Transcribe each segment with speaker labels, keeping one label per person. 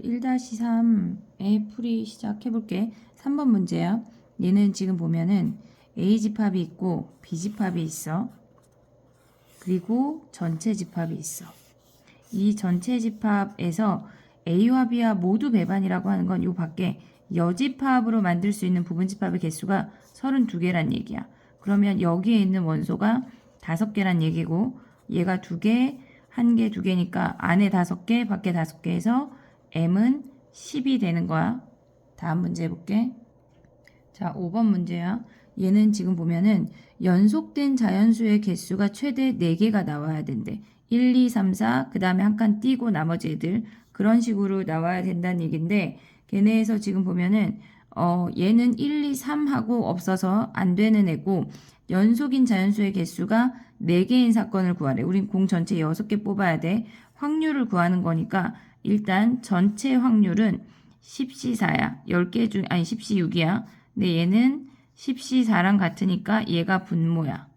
Speaker 1: 1-3의 풀이 시작해볼게. 3번 문제야. 얘는 지금 보면은 A집합이 있고 B집합이 있어. 그리고 전체 집합이 있어. 이 전체 집합에서 A와 B와 모두 배반이라고 하는 건 요 밖에 여집합으로 만들 수 있는 부분집합의 개수가 32개란 얘기야. 그러면 여기에 있는 원소가 5개란 얘기고 얘가 2개, 1개, 2개니까 안에 5개, 밖에 5개 해서 M은 10이 되는 거야. 다음 문제 해볼게. 자, 5번 문제야. 얘는 지금 보면은 연속된 자연수의 개수가 최대 4개가 나와야 된대. 1, 2, 3, 4, 그 다음에 한 칸 띄고 나머지 애들 그런 식으로 나와야 된다는 얘기인데 걔네에서 지금 보면은 얘는 1, 2, 3하고 없어서 안 되는 애고 연속인 자연수의 개수가 4개인 사건을 구하래. 우린 공 전체 6개 뽑아야 돼. 확률을 구하는 거니까 일단 전체 확률은 10C4야. 10개 중 아니 10C6이야. 근데 얘는 10C4랑 같으니까 얘가 분모야.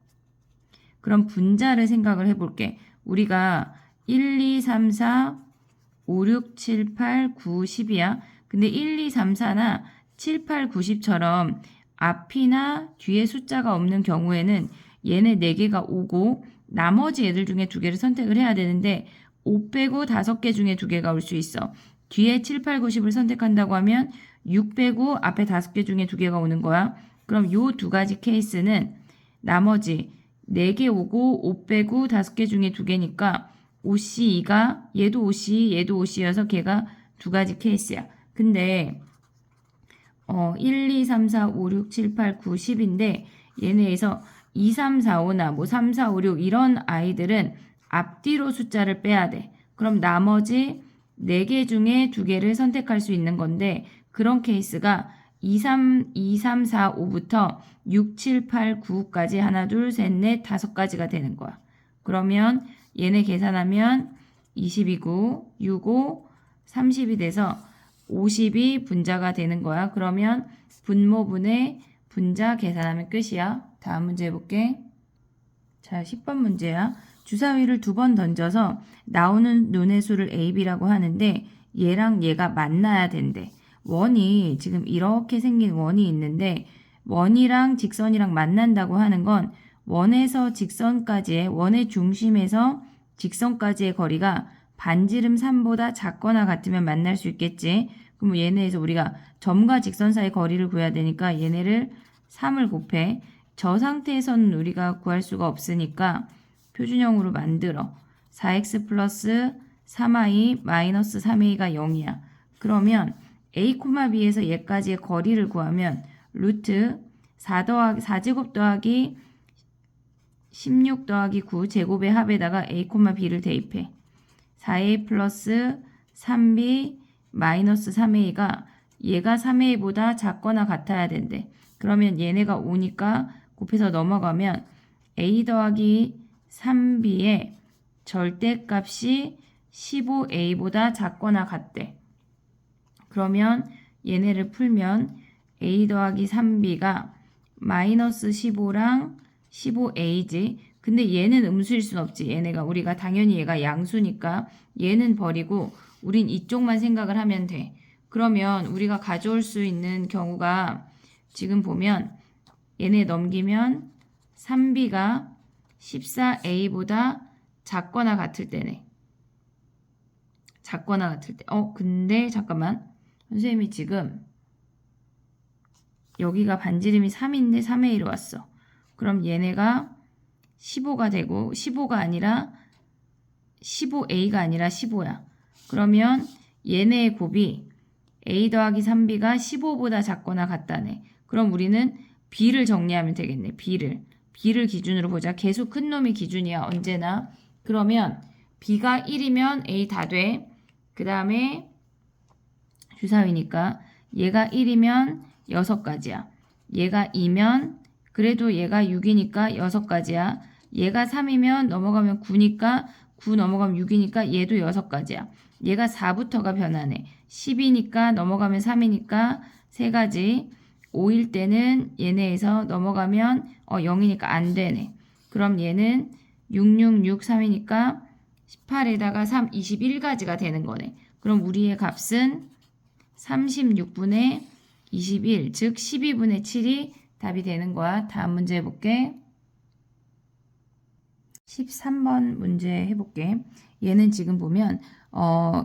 Speaker 1: 그럼 분자를 생각을 해볼게. 우리가 1, 2, 3, 4, 5, 6, 7, 8, 9, 10이야. 근데 1, 2, 3, 4나 7, 8, 9, 10처럼 앞이나 뒤에 숫자가 없는 경우에는 얘네 4개가 오고 나머지 애들 중에 2개를 선택을 해야 되는데 5 빼고 5개 중에 2개가 올 수 있어. 뒤에 7, 8, 9, 10을 선택한다고 하면 6 빼고 앞에 5개 중에 2개가 오는 거야. 그럼 요 2가지 케이스는 나머지 4개 오고 5 빼고 5개 중에 2개니까 5C2가 얘도 5C, 얘도 5C여서 걔가 2가지 케이스야. 근데 1, 2, 3, 4, 5, 6, 7, 8, 9, 10인데 얘네에서 2, 3, 4, 5나 뭐 3, 4, 5, 6 이런 아이들은 앞뒤로 숫자를 빼야 돼. 그럼 나머지 4개 중에 2개를 선택할 수 있는 건데 그런 케이스가 2, 3, 4, 5부터 6, 7, 8, 9까지 하나, 둘, 셋, 넷, 5가지가 되는 거야. 그러면 얘네 계산하면 20이고 6, 5, 30이 돼서 50이 분자가 되는 거야. 그러면 분모분의 분자 계산하면 끝이야. 다음 문제 해볼게. 자, 10번 문제야. 주사위를 2번 던져서 나오는 눈의 수를 A, B라고 하는데 얘랑 얘가 만나야 된대. 원이 지금 이렇게 생긴 원이 있는데 원이랑 직선이랑 만난다고 하는 건 원에서 직선까지의 원의 중심에서 직선까지의 거리가 반지름 3보다 작거나 같으면 만날 수 있겠지. 그럼 얘네에서 우리가 점과 직선 사이 거리를 구해야 되니까 얘네를 3을 곱해. 저 상태에서는 우리가 구할 수가 없으니까 표준형으로 만들어. 4x 플러스 3i 마이너스 3a가 0이야. 그러면 a, b에서 얘까지의 거리를 구하면 루트 4제곱 더하기 16 더하기 9 제곱의 합에다가 a, b를 대입해. 4a 플러스 3b 마이너스 3a가 얘가 3a보다 작거나 같아야 된대. 그러면 얘네가 5니까 곱해서 넘어가면 a 더하기 3b의 절대값이 15a보다 작거나 같대. 그러면 얘네를 풀면 a 더하기 3b가 마이너스 15랑 15a지. 근데 얘는 음수일 순 없지. 얘네가 우리가 당연히 얘가 양수니까 얘는 버리고 우린 이쪽만 생각을 하면 돼. 그러면 우리가 가져올 수 있는 경우가 지금 보면 얘네 넘기면 3b가 14a보다 작거나 같을 때네. 작거나 같을 때. 근데 잠깐만. 선생님이 지금 여기가 반지름이 3인데 3에 1로 왔어. 그럼 얘네가 15가 되고 15가 아니라 15a가 아니라 15야. 그러면 얘네의 곱이 a 더하기 3b가 15보다 작거나 같다네. 그럼 우리는 b를 정리하면 되겠네. b를 기준으로 보자. 계속 큰 놈이 기준이야. 언제나. 그러면 b가 1이면 a 다 돼. 그 다음에 주사위니까 얘가 1이면 6가지야. 얘가 2면 그래도 얘가 6이니까 6가지야. 얘가 3이면 넘어가면 9니까 9 넘어가면 6이니까 얘도 6가지야. 얘가 4부터가 변하네. 10이니까 넘어가면 3이니까 3가지. 5일 때는 얘네에서 넘어가면 0이니까 안 되네. 그럼 얘는 6, 6, 6, 3이니까 18에다가 3, 21가지가 되는 거네. 그럼 우리의 값은 36분의 21, 즉 12분의 7이 답이 되는 거야. 다음 문제 해볼게. 13번 문제 해볼게. 얘는 지금 보면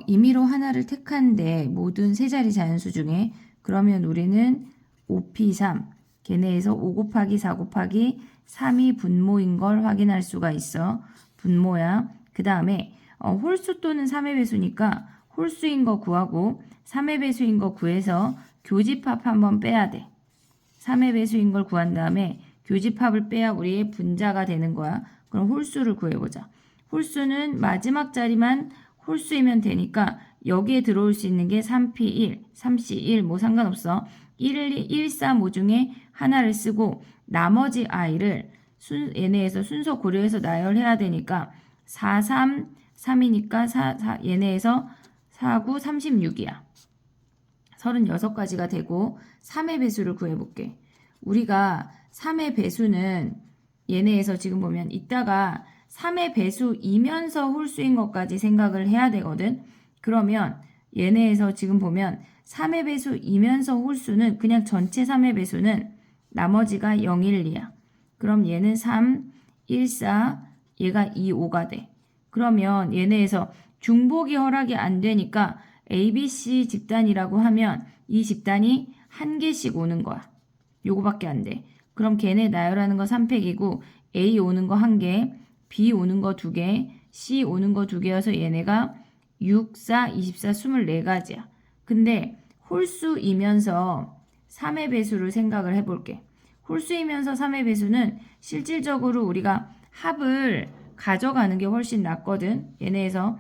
Speaker 1: 임의로 하나를 택한데 모든 세 자리 자연수 중에 그러면 우리는 5P3 걔네에서 5 곱하기 4 곱하기 3이 분모인 걸 확인할 수가 있어. 분모야. 그 다음에 홀수 또는 3의 배수니까 홀수인 거 구하고 3의 배수인 거 구해서 교집합 한번 빼야 돼. 3의 배수인 걸 구한 다음에 교집합을 빼야 우리의 분자가 되는 거야. 그럼 홀수를 구해보자. 홀수는 마지막 자리만 홀수이면 되니까 여기에 들어올 수 있는 게 3P1, 3C1 뭐 상관없어. 1, 3, 5 중에 하나를 쓰고 나머지 i를 얘네에서 순서 고려해서 나열해야 되니까 4, 3, 3이니까 얘네에서 4, 9, 36이야. 36가지가 되고 3의 배수를 구해볼게. 우리가 3의 배수는 얘네에서 지금 보면 이따가 3의 배수이면서 홀수인 것까지 생각을 해야 되거든. 그러면 얘네에서 지금 보면 3의 배수이면서 홀수는 그냥 전체 3의 배수는 나머지가 0, 1, 2야. 그럼 얘는 3, 1, 4, 얘가 2, 5가 돼. 그러면 얘네에서 중복이 허락이 안 되니까 ABC 집단이라고 하면 이 집단이 한 개씩 오는 거야. 요거밖에 안 돼. 그럼 걔네 나열하는 거 3팩이고 A 오는 거 1개, B 오는 거 2개, C 오는 거 2개여서 얘네가 6, 4, 24, 24가지야. 근데 홀수이면서 3의 배수를 생각을 해볼게. 홀수이면서 3의 배수는 실질적으로 우리가 합을 가져가는 게 훨씬 낫거든. 얘네에서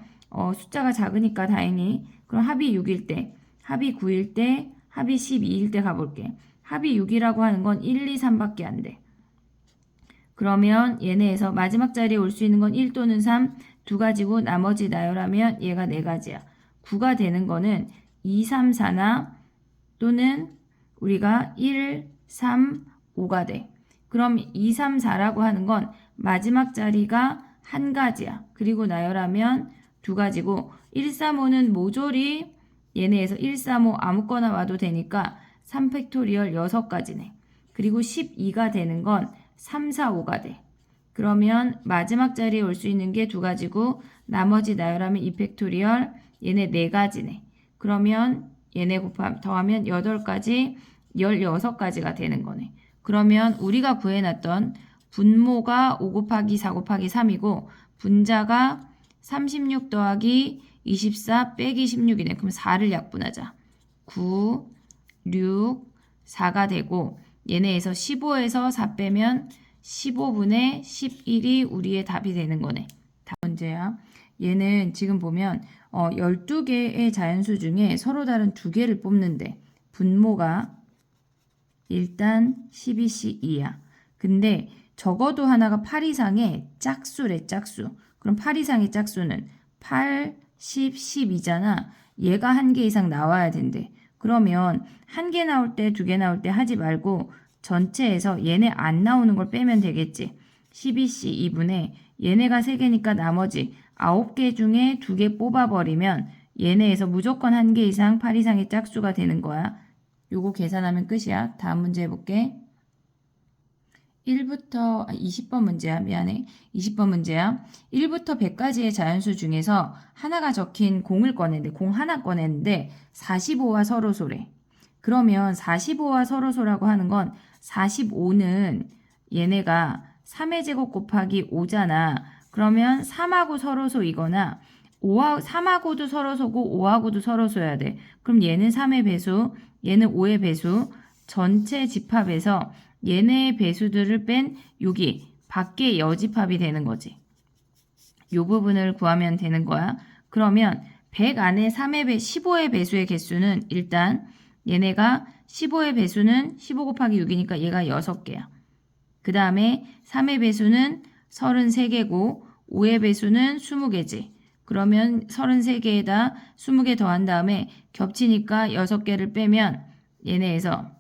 Speaker 1: 숫자가 작으니까 다행히. 그럼 합이 6일 때, 합이 9일 때, 합이 12일 때 가볼게. 합이 6이라고 하는 건 1, 2, 3밖에 안 돼. 그러면 얘네에서 마지막 자리에 올 수 있는 건 1 또는 3 두 가지고 나머지 나열하면 얘가 4가지야. 9가 되는 거는 2, 3, 4나 또는 우리가 1, 3, 5가 돼. 그럼 2, 3, 4라고 하는 건 마지막 자리가 한 가지야. 그리고 나열하면 2가지고 1, 3, 5는 모조리 얘네에서 1, 3, 5 아무거나 와도 되니까 3팩토리얼 6가지네. 그리고 12가 되는 건 3, 4, 5가 돼. 그러면 마지막 자리에 올 수 있는 게 2가지고 나머지 나열하면 2팩토리얼 얘네 4가지네. 그러면 얘네 더하면 8가지 16가지가 되는 거네. 그러면 우리가 구해놨던 분모가 5 곱하기 4 곱하기 3이고 분자가 36 더하기 24 빼기 16이네. 그럼 4를 약분하자. 9, 6, 4가 되고 얘네에서 15에서 4 빼면 15분의 11이 우리의 답이 되는 거네. 다음 문제야. 얘는 지금 보면 12개의 자연수 중에 서로 다른 2개를 뽑는데 분모가 일단 12C2야. 근데 적어도 하나가 8 이상의 짝수래, 짝수. 그럼 8 이상의 짝수는 8, 10, 12잖아. 얘가 1개 이상 나와야 된대. 그러면 1개 나올 때, 2개 나올 때 하지 말고 전체에서 얘네 안 나오는 걸 빼면 되겠지. 12C 2분의 얘네가 3개니까 나머지 9개 중에 2개 뽑아버리면 얘네에서 무조건 1개 이상 8 이상의 짝수가 되는 거야. 요거 계산하면 끝이야. 다음 문제 해볼게. 20번 문제야. 미안해. 20번 문제야. 1부터 100까지의 자연수 중에서 하나가 적힌 공을 꺼냈는데 공 하나 꺼냈는데 45와 서로소래. 그러면 45와 서로소라고 하는 건 45는 얘네가 3의 제곱 곱하기 5잖아. 그러면 3하고 서로소이거나 3하고도 서로소고 5하고도 서로소야 돼. 그럼 얘는 3의 배수, 얘는 5의 배수, 전체 집합에서 얘네의 배수들을 뺀 여기 밖에 여집합이 되는 거지. 요 부분을 구하면 되는 거야. 그러면 100 안에 15의 배수의 개수는 일단 얘네가 15의 배수는 15 곱하기 6이니까 얘가 6개야. 그 다음에 3의 배수는 33개고 5의 배수는 20개지. 그러면 33개에다 20개 더한 다음에 겹치니까 6개를 빼면 얘네에서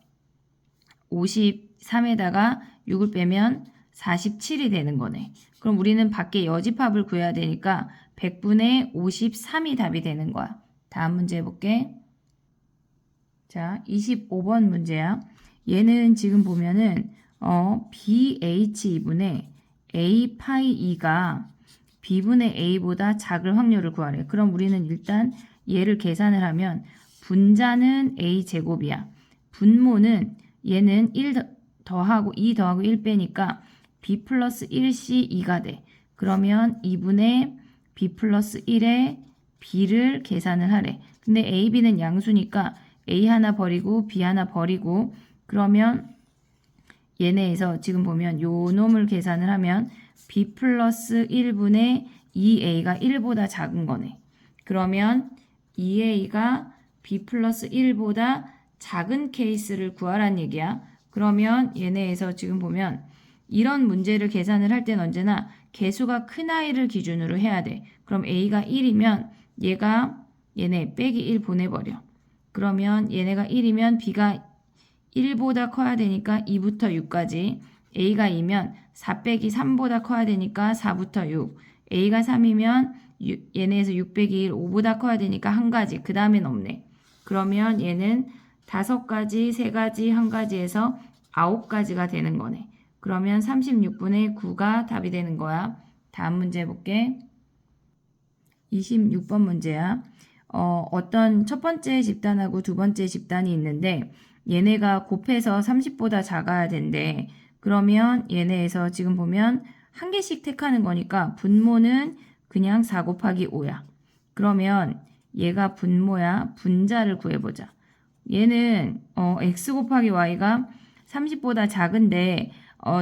Speaker 1: 53에다가 6을 빼면 47이 되는 거네. 그럼 우리는 밖에 여집합을 구해야 되니까 100분의 53이 답이 되는 거야. 다음 문제 해볼게. 자, 25번 문제야. 얘는 지금 보면은 BH2분의 A 파이 2가 B분의 A보다 작을 확률을 구하래. 그럼 우리는 일단 얘를 계산을 하면 분자는 A 제곱이야. 분모는 얘는 1 더하고 2 더하고 1 빼니까 B 플러스 1C 2가 돼. 그러면 2분의 B 플러스 1에 B를 계산을 하래. 근데 A, B는 양수니까 A 하나 버리고 B 하나 버리고 그러면 얘네에서 지금 보면 요 놈을 계산을 하면 B 플러스 1분의 2A가 1보다 작은 거네. 그러면 2A가 B 플러스 1보다 작은 케이스를 구하란 얘기야. 그러면 얘네에서 지금 보면 이런 문제를 계산을 할 땐 언제나 개수가 큰 아이를 기준으로 해야 돼. 그럼 A가 1이면 얘네 빼기 1 보내버려. 그러면 얘네가 1이면 B가 1보다 커야 되니까 2부터 6까지, A가 2면 4 빼기 3보다 커야 되니까 4부터 6, A가 3이면 얘네에서 6 빼기 1, 5보다 커야 되니까 한 가지, 그 다음엔 없네. 그러면 얘는 5가지, 3가지, 한 가지에서 9가지가 되는 거네. 그러면 36분의 9가 답이 되는 거야. 다음 문제 해볼게. 26번 문제야. 어떤 첫 번째 집단하고 두 번째 집단이 있는데 얘네가 곱해서 30보다 작아야 된대. 그러면 얘네에서 지금 보면 한 개씩 택하는 거니까 분모는 그냥 4 곱하기 5야. 그러면 얘가 분모야. 분자를 구해보자. 얘는 x 곱하기 y가 30보다 작은데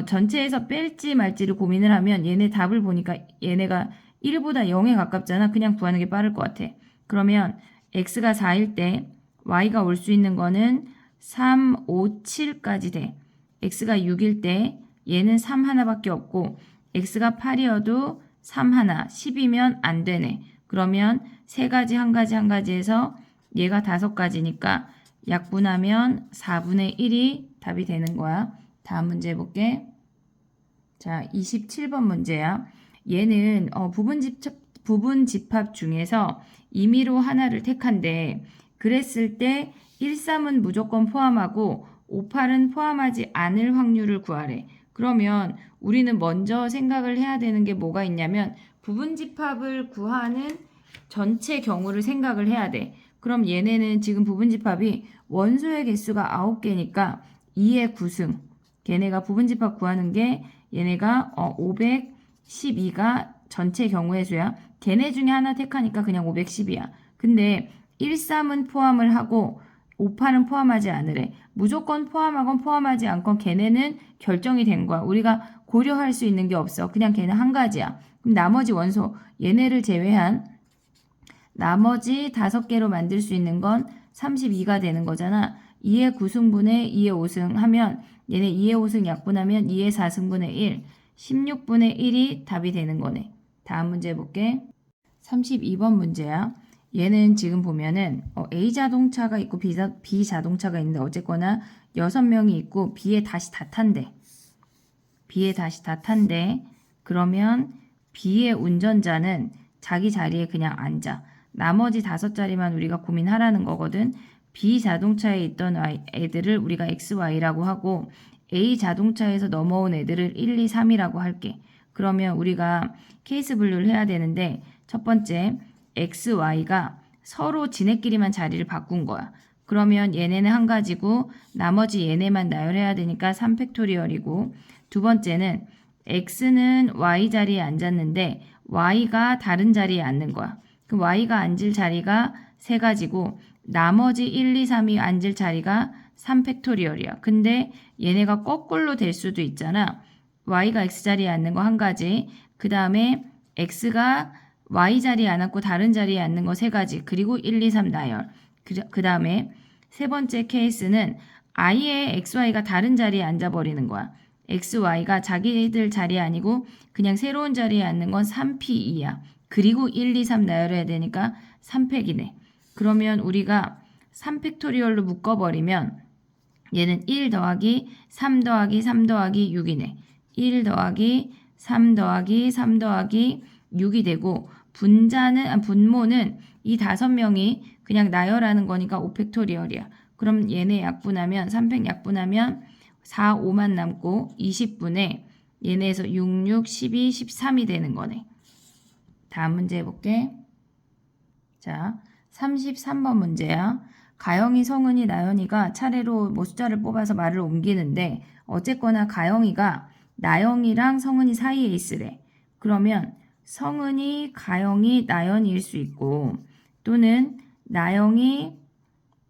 Speaker 1: 전체에서 뺄지 말지를 고민을 하면 얘네 답을 보니까 얘네가 1보다 0에 가깝잖아. 그냥 구하는 게 빠를 것 같아. 그러면 x가 4일 때 y가 올 수 있는 거는 3, 5, 7까지 돼. x가 6일 때 얘는 3 하나밖에 없고 x가 8이어도 3 하나, 10이면 안 되네. 그러면 3가지, 한 가지, 한 가지에서 얘가 5가지니까 약분하면 4분의 1이 답이 되는 거야. 다음 문제 해볼게. 자, 27번 문제야. 얘는 부분 집합 중에서 임의로 하나를 택한데 그랬을 때 1, 3은 무조건 포함하고 5, 8은 포함하지 않을 확률을 구하래. 그러면 우리는 먼저 생각을 해야 되는 게 뭐가 있냐면 부분 집합을 구하는 전체 경우를 생각을 해야 돼. 그럼 얘네는 지금 부분 집합이 원소의 개수가 9개니까 2의 9승. 얘네가 부분 집합 구하는 게 얘네가 512가 전체 경우의 수야. 걔네 중에 하나 택하니까 그냥 510이야. 근데 1, 3은 포함을 하고 5, 8은 포함하지 않으래. 무조건 포함하건 포함하지 않건 걔네는 결정이 된 거야. 우리가 고려할 수 있는 게 없어. 그냥 걔는 한 가지야. 그럼 나머지 원소, 얘네를 제외한 나머지 5개로 만들 수 있는 건 32가 되는 거잖아. 2의 9승분의 2의 5승 하면 얘네 2의 5승 약분하면 2의 4승분의 1, 16분의 1이 답이 되는 거네. 다음 문제 해볼게. 32번 문제야. 얘는 지금 보면은 A 자동차가 있고 B 자동차가 있는데 어쨌거나 6명이 있고 B에 다시 다 탄대. 그러면 B의 운전자는 자기 자리에 그냥 앉아. 나머지 5자리만 우리가 고민하라는 거거든. B 자동차에 있던 애들을 우리가 XY라고 하고 A 자동차에서 넘어온 애들을 1, 2, 3이라고 할게. 그러면 우리가 케이스 분류를 해야 되는데 첫 번째 X, Y가 서로 지네끼리만 자리를 바꾼 거야. 그러면 얘네는 한 가지고 나머지 얘네만 나열해야 되니까 3팩토리얼이고 두 번째는 X는 Y 자리에 앉았는데 Y가 다른 자리에 앉는 거야. 그 Y가 앉을 자리가 3가지고 나머지 1, 2, 3이 앉을 자리가 3팩토리얼이야. 근데 얘네가 거꾸로 될 수도 있잖아. Y가 X 자리에 앉는 거 한 가지. 그 다음에 X가 Y 자리에 안 앉고 다른 자리에 앉는 거 3가지. 그리고 1, 2, 3 나열. 그 다음에 세 번째 케이스는 아예 XY가 다른 자리에 앉아버리는 거야. XY가 자기들 자리에 아니고 그냥 새로운 자리에 앉는 건 3P2야. 그리고 1, 2, 3 나열해야 되니까 3팩이네. 그러면 우리가 3팩토리얼로 묶어버리면 얘는 1 더하기 3 더하기 3 더하기 6이네. 1 더하기 3 더하기 3 더하기 6이 되고 분모는 이 5명이 그냥 나열하는 거니까 5팩토리얼이야. 그럼 얘네 약분하면 3팩 약분하면 4, 5만 남고 20분에 얘네에서 6, 6, 12, 13이 되는 거네. 다음 문제 해볼게. 자, 33번 문제야. 가영이, 성은이, 나연이가 차례로 뭐 숫자를 뽑아서 말을 옮기는데 어쨌거나 가영이가 나영이랑 성은이 사이에 있으래. 그러면 성은이, 가영이, 나연이일 수 있고 또는 나영이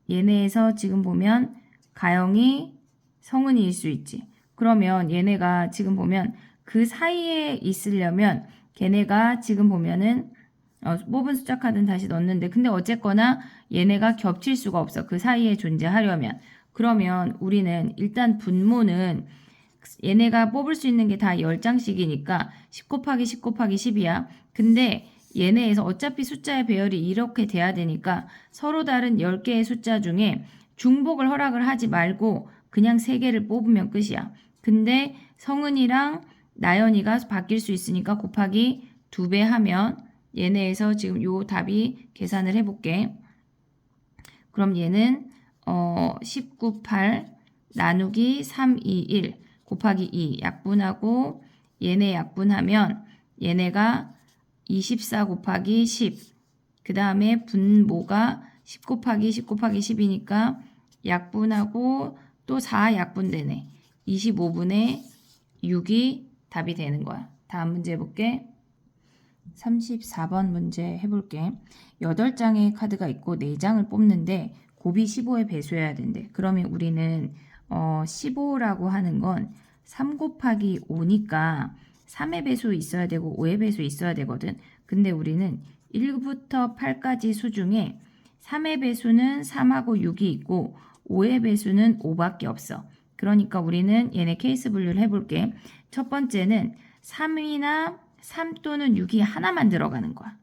Speaker 1: 얘네에서 지금 보면 가영이, 성은이일 수 있지. 그러면 얘네가 지금 보면 그 사이에 있으려면 걔네가 지금 보면은 뽑은 숫자 카드는 다시 넣었는데 근데 어쨌거나 얘네가 겹칠 수가 없어. 그 사이에 존재하려면. 그러면 우리는 일단 분모는 얘네가 뽑을 수 있는 게 다 10장씩이니까 10 곱하기 10 곱하기 10이야. 근데 얘네에서 어차피 숫자의 배열이 이렇게 돼야 되니까 서로 다른 10개의 숫자 중에 중복을 허락을 하지 말고 그냥 3개를 뽑으면 끝이야. 근데 성은이랑 나연이가 바뀔 수 있으니까 곱하기 2배 하면 얘네에서 지금 요 답이 계산을 해볼게. 그럼 얘는 19, 8 나누기 3, 2, 1 곱하기 2 약분하고 얘네 약분하면 얘네가 24 곱하기 10 그 다음에 분모가 10 곱하기 10 곱하기 10이니까 약분하고 또 4 약분되네. 25분의 6이 답이 되는 거야. 다음 문제 해볼게. 34번 문제 해볼게. 8장의 카드가 있고 4장을 뽑는데 곱이 15에 배수해야 된대. 그러면 우리는 15라고 하는 건 3 곱하기 5니까 3의 배수 있어야 되고 5의 배수 있어야 되거든. 근데 우리는 1부터 8까지 수 중에 3의 배수는 3하고 6이 있고 5의 배수는 5밖에 없어. 그러니까 우리는 얘네 케이스 분류를 해볼게. 첫 번째는 3이나 3 또는 6이 하나만 들어가는 거야.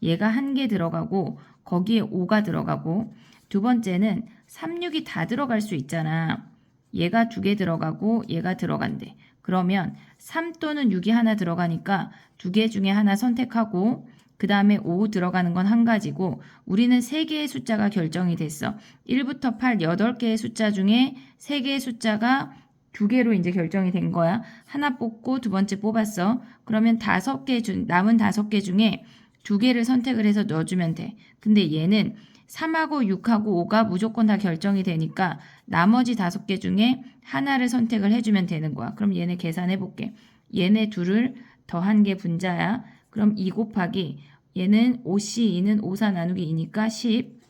Speaker 1: 얘가 1개 들어가고 거기에 5가 들어가고 두 번째는 3, 6이 다 들어갈 수 있잖아. 얘가 2개 들어가고 얘가 들어간대. 그러면 3 또는 6이 하나 들어가니까 2개 중에 하나 선택하고 그 다음에 5 들어가는 건 한 가지고 우리는 3개의 숫자가 결정이 됐어. 1부터 8, 8개의 숫자 중에 3개의 숫자가 2개로 이제 결정이 된 거야. 하나 뽑고 두 번째 뽑았어. 그러면 남은 5개 중에 2개를 선택을 해서 넣어주면 돼. 근데 얘는 3하고 6하고 5가 무조건 다 결정이 되니까 나머지 5개 중에 하나를 선택을 해주면 되는 거야. 그럼 얘네 계산해 볼게. 얘네 둘을 더한 게 분자야. 그럼 2 곱하기 얘는 5C2는 5사 나누기 2니까 10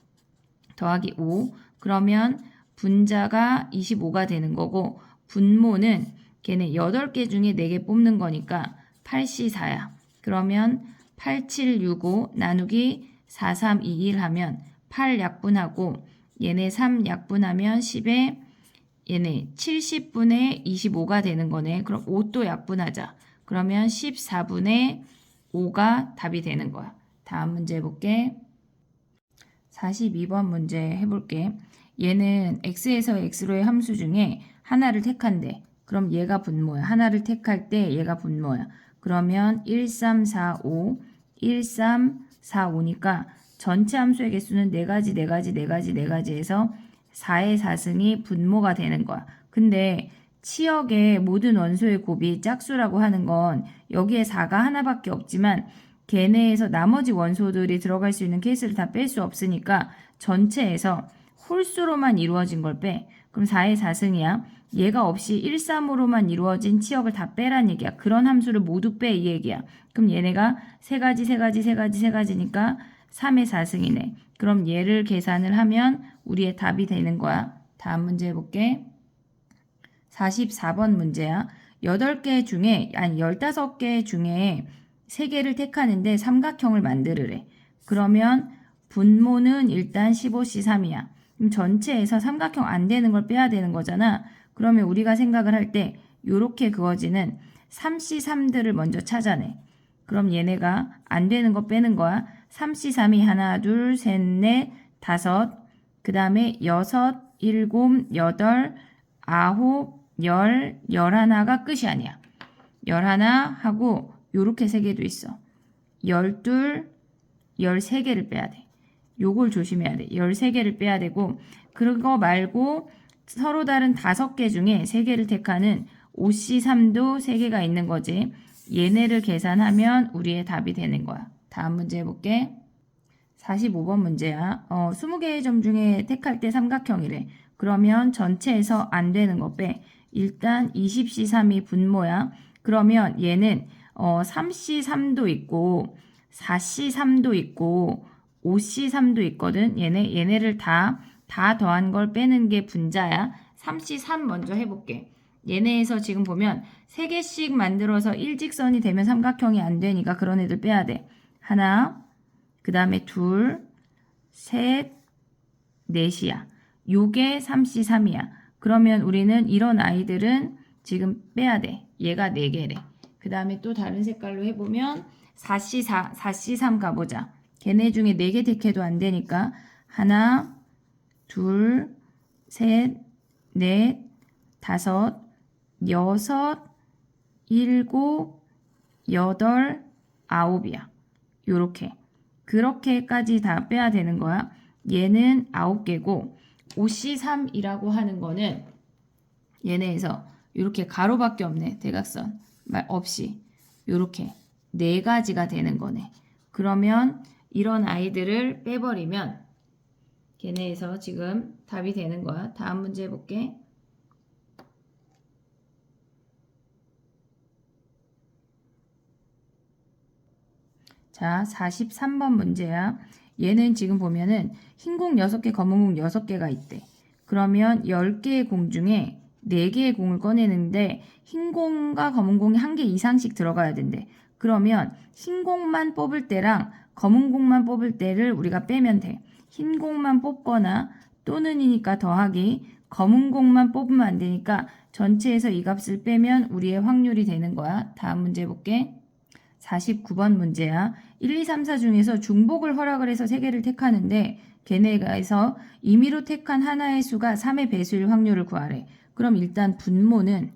Speaker 1: 더하기 5 그러면 분자가 25가 되는 거고 분모는 걔네 8개 중에 4개 뽑는 거니까 8C4야. 그러면 8, 7, 6, 5 나누기 4, 3, 2, 1 하면 8 약분하고 얘네 3 약분하면 10에 얘네 70분의 25가 되는 거네. 그럼 5 또 약분하자. 그러면 14분의 5가 답이 되는 거야. 다음 문제 해볼게. 42번 문제 해볼게. 얘는 x에서 x로의 함수 중에 하나를 택한대. 그럼 얘가 분모야. 하나를 택할 때 얘가 분모야. 그러면 1, 3, 4, 5, 1, 3, 4, 5니까 전체 함수의 개수는 4가지, 4가지, 4가지, 4가지에서 4의 4승이 분모가 되는 거야. 근데 치역의 모든 원소의 곱이 짝수라고 하는 건 여기에 4가 하나밖에 없지만 걔네에서 나머지 원소들이 들어갈 수 있는 케이스를 다 뺄 수 없으니까 전체에서 홀수로만 이루어진 걸 빼. 그럼 4의 4승이야. 얘가 없이 1, 3으로만 이루어진 치역을 다 빼란 얘기야. 그런 함수를 모두 빼 이 얘기야. 그럼 얘네가 3가지, 3가지, 3가지, 3가지니까 3의 4승이네. 그럼 얘를 계산을 하면 우리의 답이 되는 거야. 다음 문제 해볼게. 44번 문제야. 8개 중에, 아니 15개 중에 3개를 택하는데 삼각형을 만들으래. 그러면 분모는 일단 15C3이야. 그럼 전체에서 삼각형 안 되는 걸 빼야 되는 거잖아. 그러면 우리가 생각을 할 때 요렇게 그어지는 3C3들을 먼저 찾아내. 그럼 얘네가 안 되는 거 빼는 거야. 3C3이 하나, 둘, 셋, 넷, 다섯, 그 다음에 6, 7, 8, 9, 10, 11가 끝이 아니야. 11 하고 요렇게 3개도 있어. 12, 13개를 빼야 돼. 요걸 조심해야 돼. 13개를 빼야 되고 그거 말고 서로 다른 5개 중에 3개를 택하는 OC3도 3개가 있는 거지. 얘네를 계산하면 우리의 답이 되는 거야. 다음 문제 해볼게. 45번 문제야. 20개의 점 중에 택할 때 삼각형이래. 그러면 전체에서 안 되는 거 빼. 일단 20C3이 분모야. 그러면 얘는 3C3도 있고 4C3도 있고 5C3도 있거든. 얘네를 다 더한 걸 빼는 게 분자야. 3C3 먼저 해볼게. 얘네에서 지금 보면 3개씩 만들어서 일직선이 되면 삼각형이 안 되니까 그런 애들 빼야 돼. 하나, 그 다음에 둘, 셋, 넷이야. 요게 3C3이야. 그러면 우리는 이런 아이들은 지금 빼야 돼. 얘가 4개래. 그 다음에 또 다른 색깔로 해보면 4C4, 4C3 가보자. 걔네 중에 4개 택해도 안 되니까 하나, 둘, 셋, 넷, 다섯, 여섯, 일곱, 여덟, 아홉이야. 요렇게. 그렇게까지 다 빼야 되는 거야. 얘는 9개고 5C3이라고 하는 거는 얘네에서 이렇게 가로밖에 없네. 대각선 말 없이 요렇게 4가지가 되는 거네. 그러면 이런 아이들을 빼버리면 걔네에서 지금 답이 되는 거야. 다음 문제 해볼게. 자, 43번 문제야. 얘는 지금 보면은 흰 공 6개, 검은 공 6개가 있대. 그러면 10개의 공 중에 4개의 공을 꺼내는데 흰 공과 검은 공이 1개 이상씩 들어가야 된대. 그러면 흰 공만 뽑을 때랑 검은 공만 뽑을 때를 우리가 빼면 돼. 흰 공만 뽑거나 또는이니까 더하기, 검은 공만 뽑으면 안 되니까 전체에서 이 값을 빼면 우리의 확률이 되는 거야. 다음 문제 볼게. 49번 문제야. 1, 2, 3, 4 중에서 중복을 허락을 해서 3개를 택하는데 걔네가에서 임의로 택한 하나의 수가 3의 배수일 확률을 구하래. 그럼 일단 분모는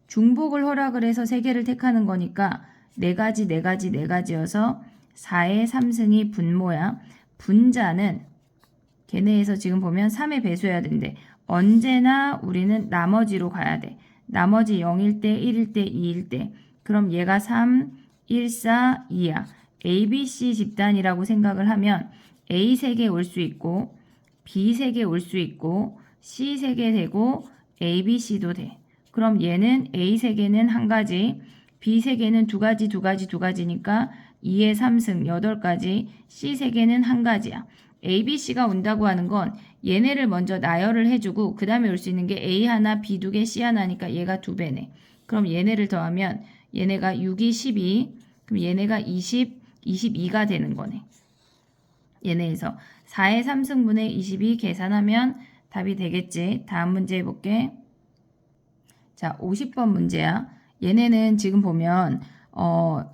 Speaker 1: 중복을 허락을 해서 3개를 택하는 거니까 4가지여서 4의 3승이 분모야. 분자는 걔네에서 지금 보면 3의 배수해야 된대. 언제나 우리는 나머지로 가야 돼. 나머지 0일 때, 1일 때, 2일 때. 그럼 얘가 3, 1, 4, 2야. ABC 집단이라고 생각을 하면 A 3개 올 수 있고 B 3개 올 수 있고 C 3개 되고 A, B, C도 돼. 그럼 얘는 A 3개는 1가지, B 3개는 2가지, 2가지, 2가지니까 2의 3승 8가지, C 3개는 1가지야. A, B, C가 온다고 하는 건 얘네를 먼저 나열을 해주고 그 다음에 올 수 있는 게 A 하나, B 2개, C 하나니까 얘가 2배네. 그럼 얘네를 더하면 얘네가 6이 12, 그럼 얘네가 20, 22가 되는 거네. 얘네에서 4의 3승분의 22 계산하면 답이 되겠지. 다음 문제 해볼게. 자, 50번 문제야. 얘네는 지금 보면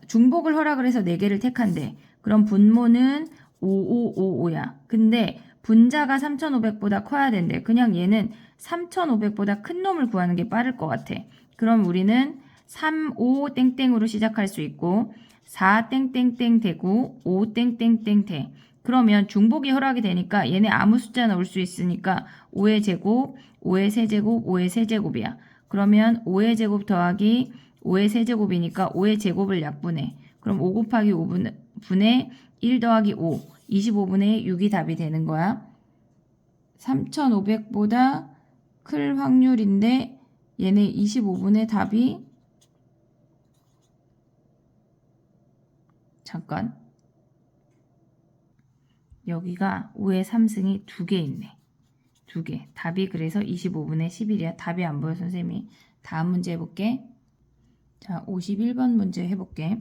Speaker 1: 중복을 허락을 해서 4개를 택한대. 그럼 분모는 5555야. 근데 분자가 3500보다 커야 된대. 그냥 얘는 3500보다 큰 놈을 구하는 게 빠를 것 같아. 그럼 우리는 3, 5 땡땡으로 시작할 수 있고 4 땡땡땡 되고 5 땡땡땡 돼. 그러면 중복이 허락이 되니까 얘네 아무 숫자나 올 수 있으니까 5의 제곱, 5의 세제곱, 5의 세제곱이야. 그러면 5의 제곱 더하기 5의 세제곱이니까 5의 제곱을 약분해. 그럼 5 곱하기 5분의 1 더하기 5, 25분의 6이 답이 되는 거야. 3500보다 클 확률인데 얘네 25분의 답이 잠깐 여기가 5의 3승이 2개 있네. 2개. 답이 그래서 25분의 11이야. 답이 안 보여 선생님이. 다음 문제 해볼게. 자, 51번 문제 해볼게.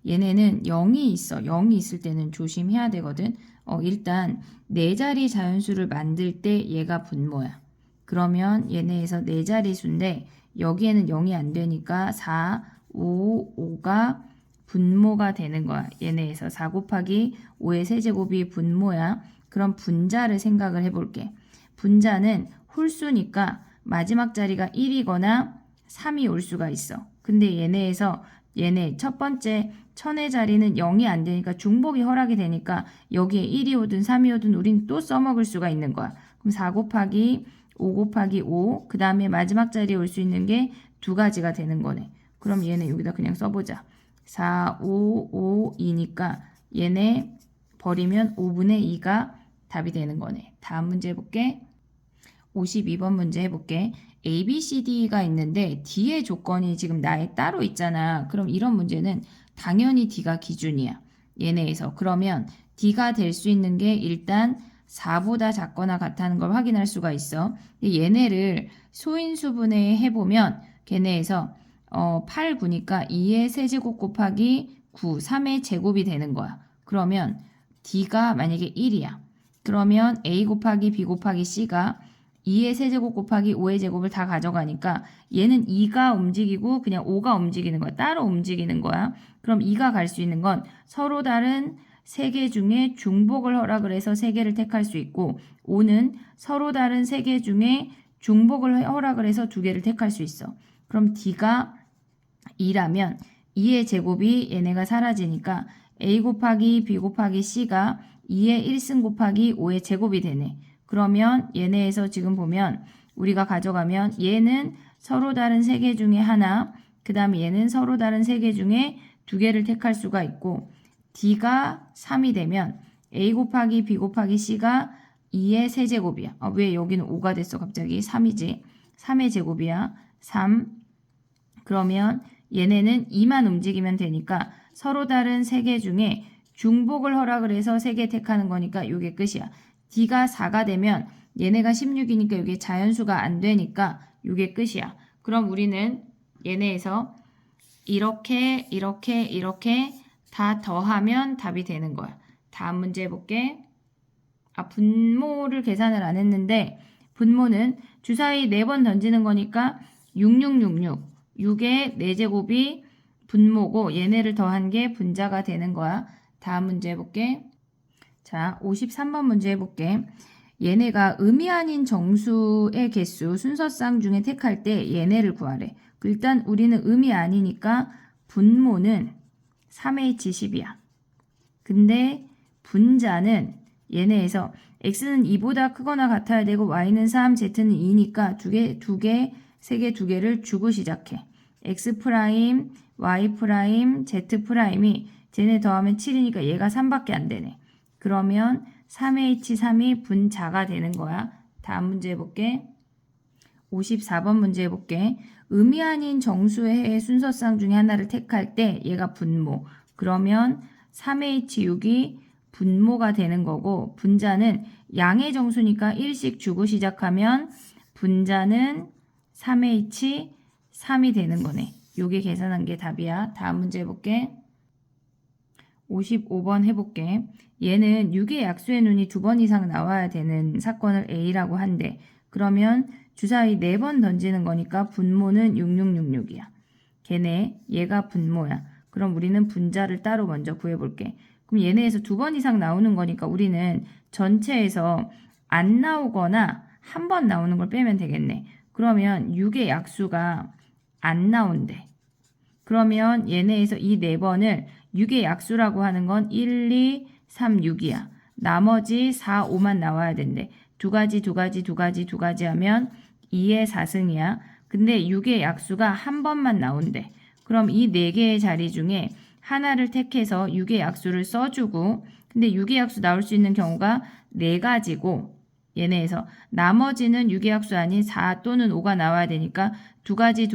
Speaker 1: 얘네는 0이 있어. 0이 있을 때는 조심해야 되거든. 일단 4자리 자연수를 만들 때 얘가 분모야. 그러면 얘네에서 4자리 수인데 여기에는 0이 안 되니까 4, 5, 5가 분모가 되는 거야. 얘네에서 4 곱하기 5의 세제곱이 분모야. 그럼 분자를 생각을 해볼게. 분자는 홀수니까 마지막 자리가 1이거나 3이 올 수가 있어. 근데 얘네에서 얘네 첫 번째 천의 자리는 0이 안 되니까 중복이 허락이 되니까 여기에 1이 오든 3이 오든 우린 또 써먹을 수가 있는 거야. 그럼 4 곱하기 5 곱하기 5, 그 다음에 마지막 자리에 올 수 있는 게 두 가지가 되는 거네. 그럼 얘네 여기다 그냥 써보자. 4, 5, 5, 2니까 얘네 버리면 5분의 2가 답이 되는 거네. 다음 문제 해볼게. 52번 문제 해볼게. A, B, C, D가 있는데 D의 조건이 지금 나에 따로 있잖아. 그럼 이런 문제는 당연히 D가 기준이야. 얘네에서. 그러면 D가 될 수 있는 게 일단 4보다 작거나 같다는 걸 확인할 수가 있어. 얘네를 소인수분해 해보면 걔네에서 8, 9니까 2의 세제곱 곱하기 9, 3의 제곱이 되는 거야. 그러면 D가 만약에 1이야. 그러면 A 곱하기 B 곱하기 C가 2의 세제곱 곱하기 5의 제곱을 다 가져가니까 얘는 2가 움직이고 그냥 5가 움직이는 거야. 따로 움직이는 거야. 그럼 2가 갈 수 있는 건 서로 다른 3개 중에 중복을 허락을 해서 3개를 택할 수 있고 5는 서로 다른 3개 중에 중복을 허락을 해서 2개를 택할 수 있어. 그럼 D가 2라면 2의 제곱이 얘네가 사라지니까 A 곱하기 B 곱하기 C가 2의 1승 곱하기 5의 제곱이 되네. 그러면 얘네에서 지금 보면 우리가 가져가면 얘는 서로 다른 3개 중에 하나, 그 다음에 얘는 서로 다른 3개 중에 2개를 택할 수가 있고 D가 3이 되면 A 곱하기 B 곱하기 C가 2의 세제곱이야. 왜 여기는 5가 됐어 갑자기? 3이지. 3의 제곱이야. 3. 그러면 얘네는 2만 움직이면 되니까 서로 다른 3개 중에 중복을 허락을 해서 3개 택하는 거니까 이게 끝이야. D가 4가 되면 얘네가 16이니까 이게 자연수가 안 되니까 이게 끝이야. 그럼 우리는 얘네에서 이렇게 다 더하면 답이 되는 거야. 다음 문제 해볼게. 분모를 계산을 안 했는데 분모는 주사위 4번 던지는 거니까 6666. 6의 4제곱이 분모고 얘네를 더한 게 분자가 되는 거야. 다음 문제 해볼게. 자, 53번 문제 해볼게. 얘네가 음이 아닌 정수의 개수 순서쌍 중에 택할 때 얘네를 구하래. 일단 우리는 음이 아니니까 분모는 3H10이야. 근데 분자는 얘네에서 x는 2보다 크거나 같아야 되고 y는 3, z는 2니까 두 개, 세 개, 두 개를 주고 시작해. x 프라임, y 프라임, z 프라임이 쟤네 더하면 7이니까 얘가 3밖에 안 되네. 그러면 3H3이 분자가 되는 거야. 다음 문제 해볼게. 54번 문제 해볼게. 음이 아닌 정수의 순서쌍 중에 하나를 택할 때 얘가 분모. 그러면 3H6이 분모가 되는 거고 분자는 양의 정수니까 1씩 주고 시작하면 분자는 3H3이 되는 거네. 요게 계산한 게 답이야. 다음 문제 해볼게. 55번 해볼게. 얘는 6의 약수의 눈이 2번 이상 나와야 되는 사건을 A라고 한대. 그러면 주사위 4번 던지는 거니까 분모는 6666이야. 걔네 얘가 분모야. 그럼 우리는 분자를 따로 먼저 구해볼게. 그럼 얘네에서 2번 이상 나오는 거니까 우리는 전체에서 안 나오거나 한 번 나오는 걸 빼면 되겠네. 그러면 6의 약수가 안 나온대. 그러면 얘네에서 이 4번을 6의 약수라고 하는 건 1, 2, 3, 6이야. 나머지 4, 5만 나와야 된대. 두 가지 하면 2의 4승이야. 근데 6의 약수가 한 번만 나온대. 그럼 이 4개의 자리 중에 하나를 택해서 6의 약수를 써주고 근데 6의 약수 나올 수 있는 경우가 4가지고 얘네에서 나머지는 6의 약수 아닌 4 또는 5가 나와야 되니까 두 가지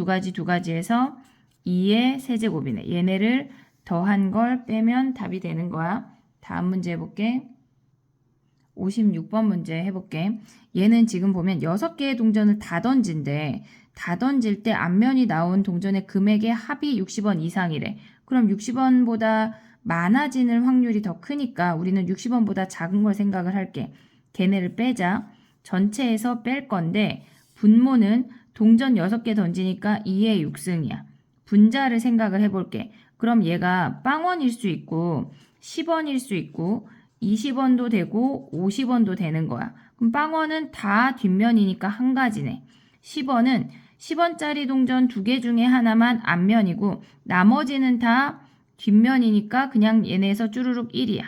Speaker 1: 해서 2의 세제곱이네. 얘네를 더한 걸 빼면 답이 되는 거야. 다음 문제 해볼게. 56번 문제 해볼게. 얘는 지금 보면 6개의 동전을 다 던진대. 다 던질 때 앞면이 나온 동전의 금액의 합이 60원 이상이래. 그럼 60원보다 많아지는 확률이 더 크니까 우리는 60원보다 작은 걸 생각을 할게. 걔네를 빼자. 전체에서 뺄 건데 분모는 동전 6개 던지니까 2의 6승이야. 분자를 생각을 해볼게. 그럼 얘가 빵원일 수 있고 10원일 수 있고 20원도 되고 50원도 되는 거야. 그럼 빵원은 다 뒷면이니까 한 가지네. 10원은 10원짜리 동전 2개 중에 하나만 앞면이고 나머지는 다 뒷면이니까 그냥 얘네에서 쭈루룩 1이야.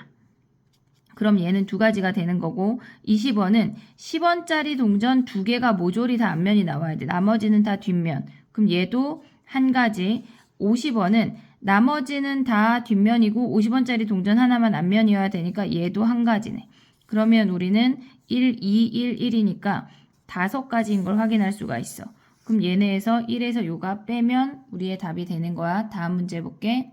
Speaker 1: 그럼 얘는 두 가지가 되는 거고 20원은 10원짜리 동전 2개가 모조리 다 앞면이 나와야 돼. 나머지는 다 뒷면. 그럼 얘도 한 가지. 50원은 나머지는 다 뒷면이고 50원짜리 동전 하나만 앞면이어야 되니까 얘도 한 가지네. 그러면 우리는 1, 2, 1, 1이니까 5가지인 걸 확인할 수가 있어. 그럼 얘네에서 1에서 요가 빼면 우리의 답이 되는 거야. 다음 문제 볼게.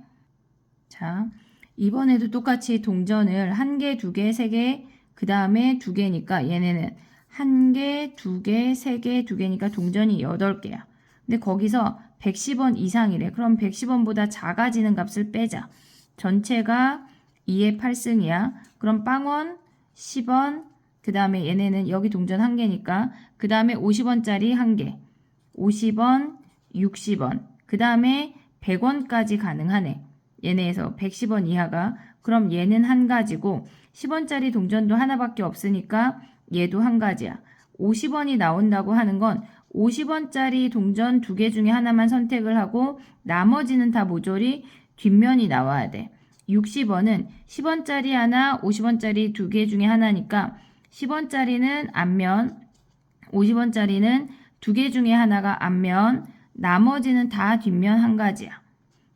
Speaker 1: 자, 이번에도 똑같이 동전을 1개, 2개, 3개, 그 다음에 2개니까 얘네는 1개, 2개, 3개, 2개니까 동전이 8개야. 근데 거기서 110원 이상이래. 그럼 110원보다 작아지는 값을 빼자. 전체가 2의 8승이야. 그럼 빵원, 10원, 그 다음에 얘네는 여기 동전 1개니까 그 다음에 50원짜리 1개, 50원, 60원, 그 다음에 100원까지 가능하네. 얘네에서 110원 이하가. 그럼 얘는 한 가지고 10원짜리 동전도 하나밖에 없으니까 얘도 한 가지야. 50원이 나온다고 하는 건 50원짜리 동전 2개 중에 하나만 선택을 하고 나머지는 다 모조리 뒷면이 나와야 돼. 60원은 10원짜리 하나, 50원짜리 2개 중에 하나니까 10원짜리는 앞면, 50원짜리는 2개 중에 하나가 앞면, 나머지는 다 뒷면 한 가지야.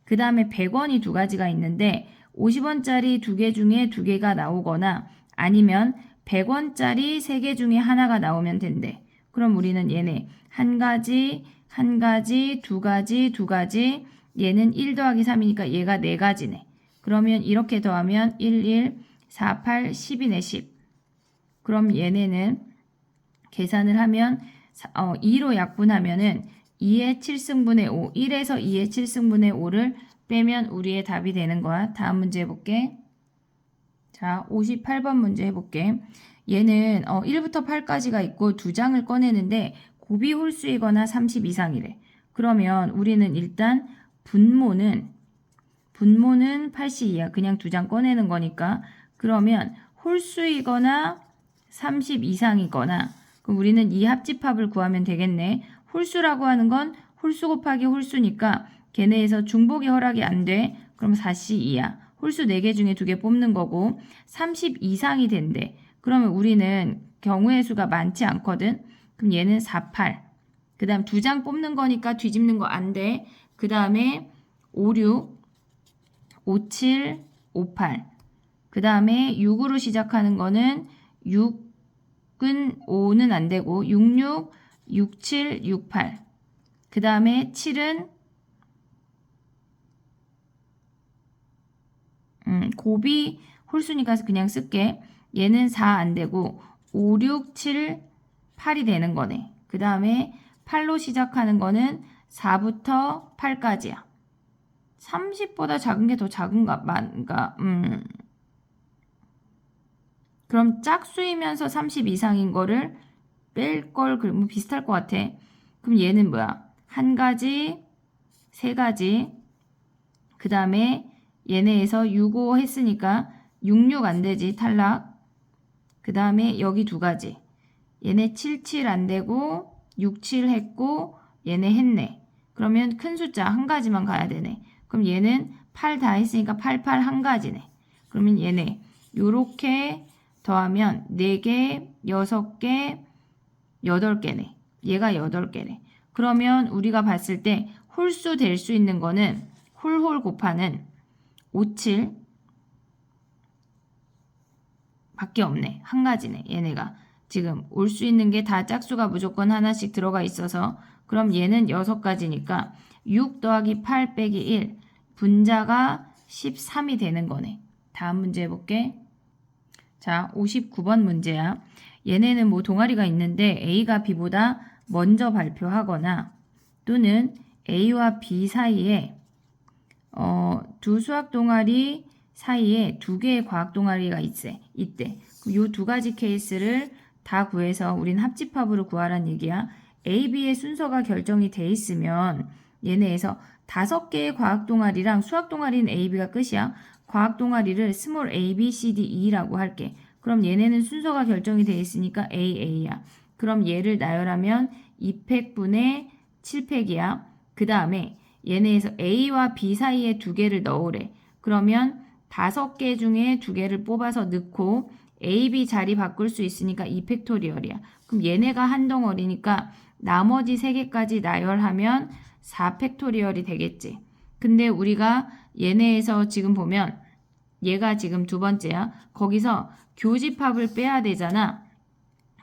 Speaker 1: 그 다음에 100원이 2가지가 있는데 50원짜리 2개 중에 2개가 나오거나 아니면 100원짜리 3개 중에 하나가 나오면 된대. 그럼 우리는 얘네 한 가지, 한 가지, 2가지, 2가지, 얘는 1 더하기 3이니까 얘가 4가지네. 그러면 이렇게 더하면 1, 1, 4, 8, 10이네, 10. 그럼 얘네는 계산을 하면 2로 약분하면은 2의 7승분의 5, 1에서 2의 7승분의 5를 빼면 우리의 답이 되는 거야. 다음 문제 해볼게. 자, 58번 문제 해볼게. 얘는 1부터 8까지가 있고 2장을 꺼내는데 곱이 홀수이거나 30 이상이래. 그러면 우리는 일단 분모는 82야. 그냥 2장 꺼내는 거니까. 그러면 홀수이거나 30 이상이거나 그럼 우리는 이 합집합을 구하면 되겠네. 홀수라고 하는 건 홀수 곱하기 홀수니까 걔네에서 중복이 허락이 안 돼. 그럼 4C2야. 홀수 4개 중에 2개 뽑는 거고 30 이상이 된대. 그러면 우리는 경우의 수가 많지 않거든. 그럼 얘는 4, 8. 그 다음 2장 뽑는 거니까 뒤집는 거 안 돼. 그 다음에 5, 6, 5, 7, 5, 8. 그 다음에 6으로 시작하는 거는 6은 5는 안 되고 6, 6, 6, 7, 6, 8. 그 다음에 7은 곱이 홀수니까 그냥 쓸게. 얘는 4 안 되고 5, 6, 7, 8이 되는 거네. 그 다음에 8로 시작하는 거는 4부터 8까지야. 30보다 작은 게 더 작은가? 그럼 짝수이면서 30 이상인 거를 뺄 걸 그러면 비슷할 것 같아. 그럼 얘는 뭐야? 한 가지, 3가지. 그 다음에 얘네에서 6, 5 했으니까 6, 6 안 되지. 탈락. 그 다음에 여기 2가지. 얘네 7, 7 안 되고 6, 7 했고 얘네 했네. 그러면 큰 숫자 한 가지만 가야 되네. 그럼 얘는 8 다 했으니까 8, 8 한 가지네. 그러면 얘네 요렇게 더하면 4개, 6개, 8개네. 얘가 8개네. 그러면 우리가 봤을 때 홀수 될 수 있는 거는 홀홀 곱하는 5, 7 밖에 없네. 한 가지네. 얘네가 지금 올 수 있는 게 다 짝수가 무조건 하나씩 들어가 있어서 그럼 얘는 6가지니까 6 더하기 8 빼기 1 분자가 13이 되는 거네. 다음 문제 해볼게. 자, 59번 문제야. 얘네는 뭐 동아리가 있는데 A가 B보다 먼저 발표하거나 또는 A와 B 사이에 두 수학 동아리 사이에 2개의 과학 동아리가 있대. 이 2가지 케이스를 다 구해서 우린 합집합으로 구하란 얘기야. A, B의 순서가 결정이 돼 있으면 얘네에서 5개의 과학 동아리랑 수학 동아리는 A, B가 끝이야. 과학 동아리를 스몰 A, B, C, D, E라고 할게. 그럼 얘네는 순서가 결정이 돼 있으니까 A, A야. 그럼 얘를 나열하면 2팩분의 7팩이야. 그 다음에 얘네에서 A와 B 사이에 2개를 넣으래. 그러면 5개 중에 2개를 뽑아서 넣고 A, B 자리 바꿀 수 있으니까 2팩토리얼이야. 그럼 얘네가 한 덩어리니까 나머지 3개까지 나열하면 4팩토리얼이 되겠지. 근데 우리가 얘네에서 지금 보면 얘가 지금 두 번째야. 거기서 교집합을 빼야 되잖아.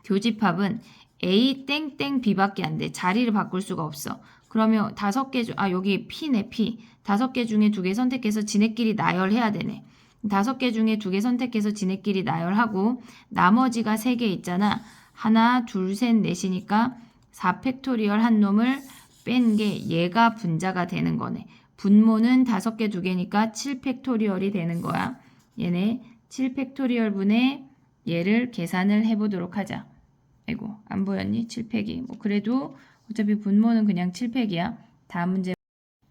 Speaker 1: 교집합은 A 땡땡 B밖에 안 돼. 자리를 바꿀 수가 없어. 그러면 5개 중, 여기 P네, P. 5개 중에 2개 선택해서 지네끼리 나열해야 되네. 5개 중에 2개 선택해서 지네끼리 나열하고 나머지가 3개 있잖아. 하나, 둘, 셋, 넷이니까 4팩토리얼 한 놈을 뺀 게 얘가 분자가 되는 거네. 분모는 5개 2개니까 7팩토리얼이 되는 거야. 얘네 7팩토리얼 분의 얘를 계산을 해보도록 하자. 아이고 안 보였니? 7팩이. 뭐 그래도 어차피 분모는 그냥 7팩이야. 다음 문제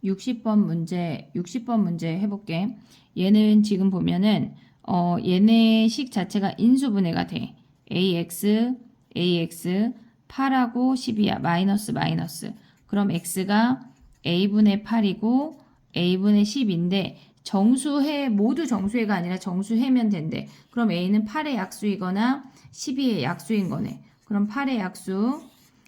Speaker 1: 60번 문제 해볼게. 얘는 지금 보면은 얘네 식 자체가 인수분해가 돼. AX 8하고 10이야. 마이너스. 그럼 X가 A분의 8이고 A분의 10인데 모두 정수해가 아니라 정수해면 된대. 그럼 A는 8의 약수이거나 12의 약수인 거네. 그럼 8의 약수,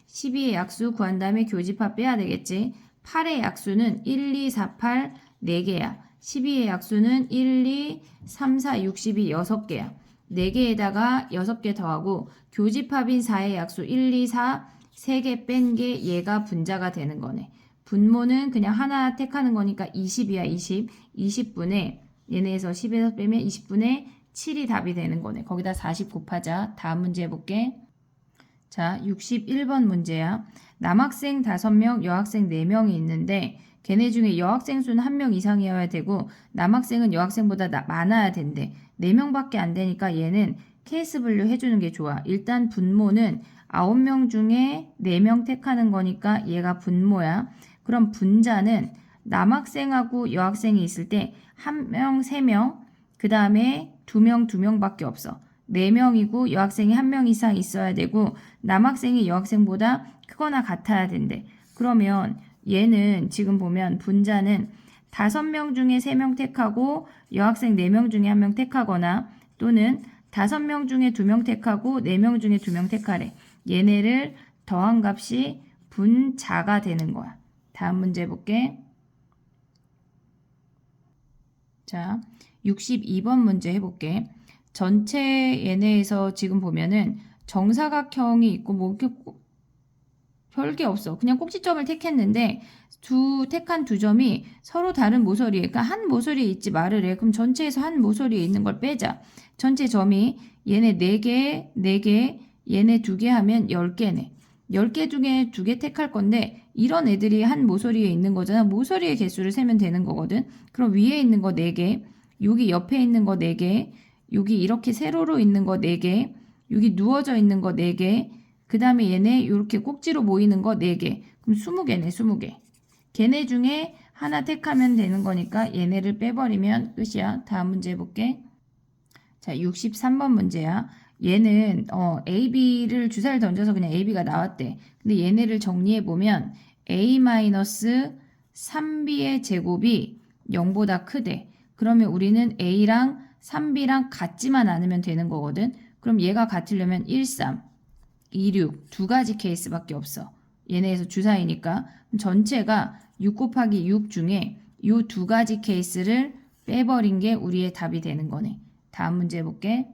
Speaker 1: 12의 약수 구한 다음에 교집합 빼야 되겠지. 8의 약수는 1, 2, 4, 8 4개야. 12의 약수는 1, 2, 3, 4, 6, 12 6개야. 4개에다가 6개 더하고 교집합인 4의 약수 1, 2, 4 3개 뺀 게 얘가 분자가 되는 거네. 분모는 그냥 하나 택하는 거니까 20이야. 20분의 얘네에서 10에서 빼면 20분의 7이 답이 되는 거네. 거기다 40 곱하자. 다음 문제 해볼게. 자, 61번 문제야. 남학생 5명, 여학생 4명이 있는데 걔네 중에 여학생 수는 1명 이상이어야 되고 남학생은 여학생보다 많아야 된대. 4명밖에 안 되니까 얘는 케이스 분류 해주는 게 좋아. 일단 분모는 9명 중에 4명 택하는 거니까 얘가 분모야. 그럼 분자는 남학생하고 여학생이 있을 때 1명, 3명, 그 다음에 2명밖에 없어. 4명이고 여학생이 1명 이상 있어야 되고 남학생이 여학생보다 크거나 같아야 된대. 그러면 얘는 지금 보면 분자는 5명 중에 3명 택하고 여학생 4명 중에 1명 택하거나 또는 5명 중에 2명 택하고 4명 중에 2명 택하래. 얘네를 더한 값이 분자가 되는 거야. 다음 문제 볼게. 자, 62번 문제 해볼게. 전체 얘네에서 지금 보면은 정사각형이 있고 뭐 이렇게 별게 없어. 그냥 꼭지점을 택했는데 택한 두 점이 서로 다른 모서리에, 그러니까 한 모서리에 있지 말을 해. 그럼 전체에서 한 모서리에 있는 걸 빼자. 전체 점이 얘네 4개, 얘네 2개 하면 10개네. 10개 중에 2개 택할 건데 이런 애들이 한 모서리에 있는 거잖아. 모서리의 개수를 세면 되는 거거든. 그럼 위에 있는 거 4개, 여기 옆에 있는 거 4개, 여기 이렇게 세로로 있는 거 4개, 여기 누워져 있는 거 4개, 그 다음에 얘네 이렇게 꼭지로 모이는 거 4개. 그럼 20개네, 20개. 걔네 중에 하나 택하면 되는 거니까 얘네를 빼버리면 끝이야. 다음 문제 해볼게. 자, 63번 문제야. 얘는 A, B를 주사를 던져서 그냥 A, B가 나왔대. 근데 얘네를 정리해보면 A-3B의 제곱이 0보다 크대. 그러면 우리는 A랑 3B랑 같지만 않으면 되는 거거든. 그럼 얘가 같으려면 1, 3, 2, 6 두 가지 케이스밖에 없어. 얘네에서 주사이니까 전체가 6 곱하기 6 중에 이 두 가지 케이스를 빼버린 게 우리의 답이 되는 거네. 다음 문제 해볼게.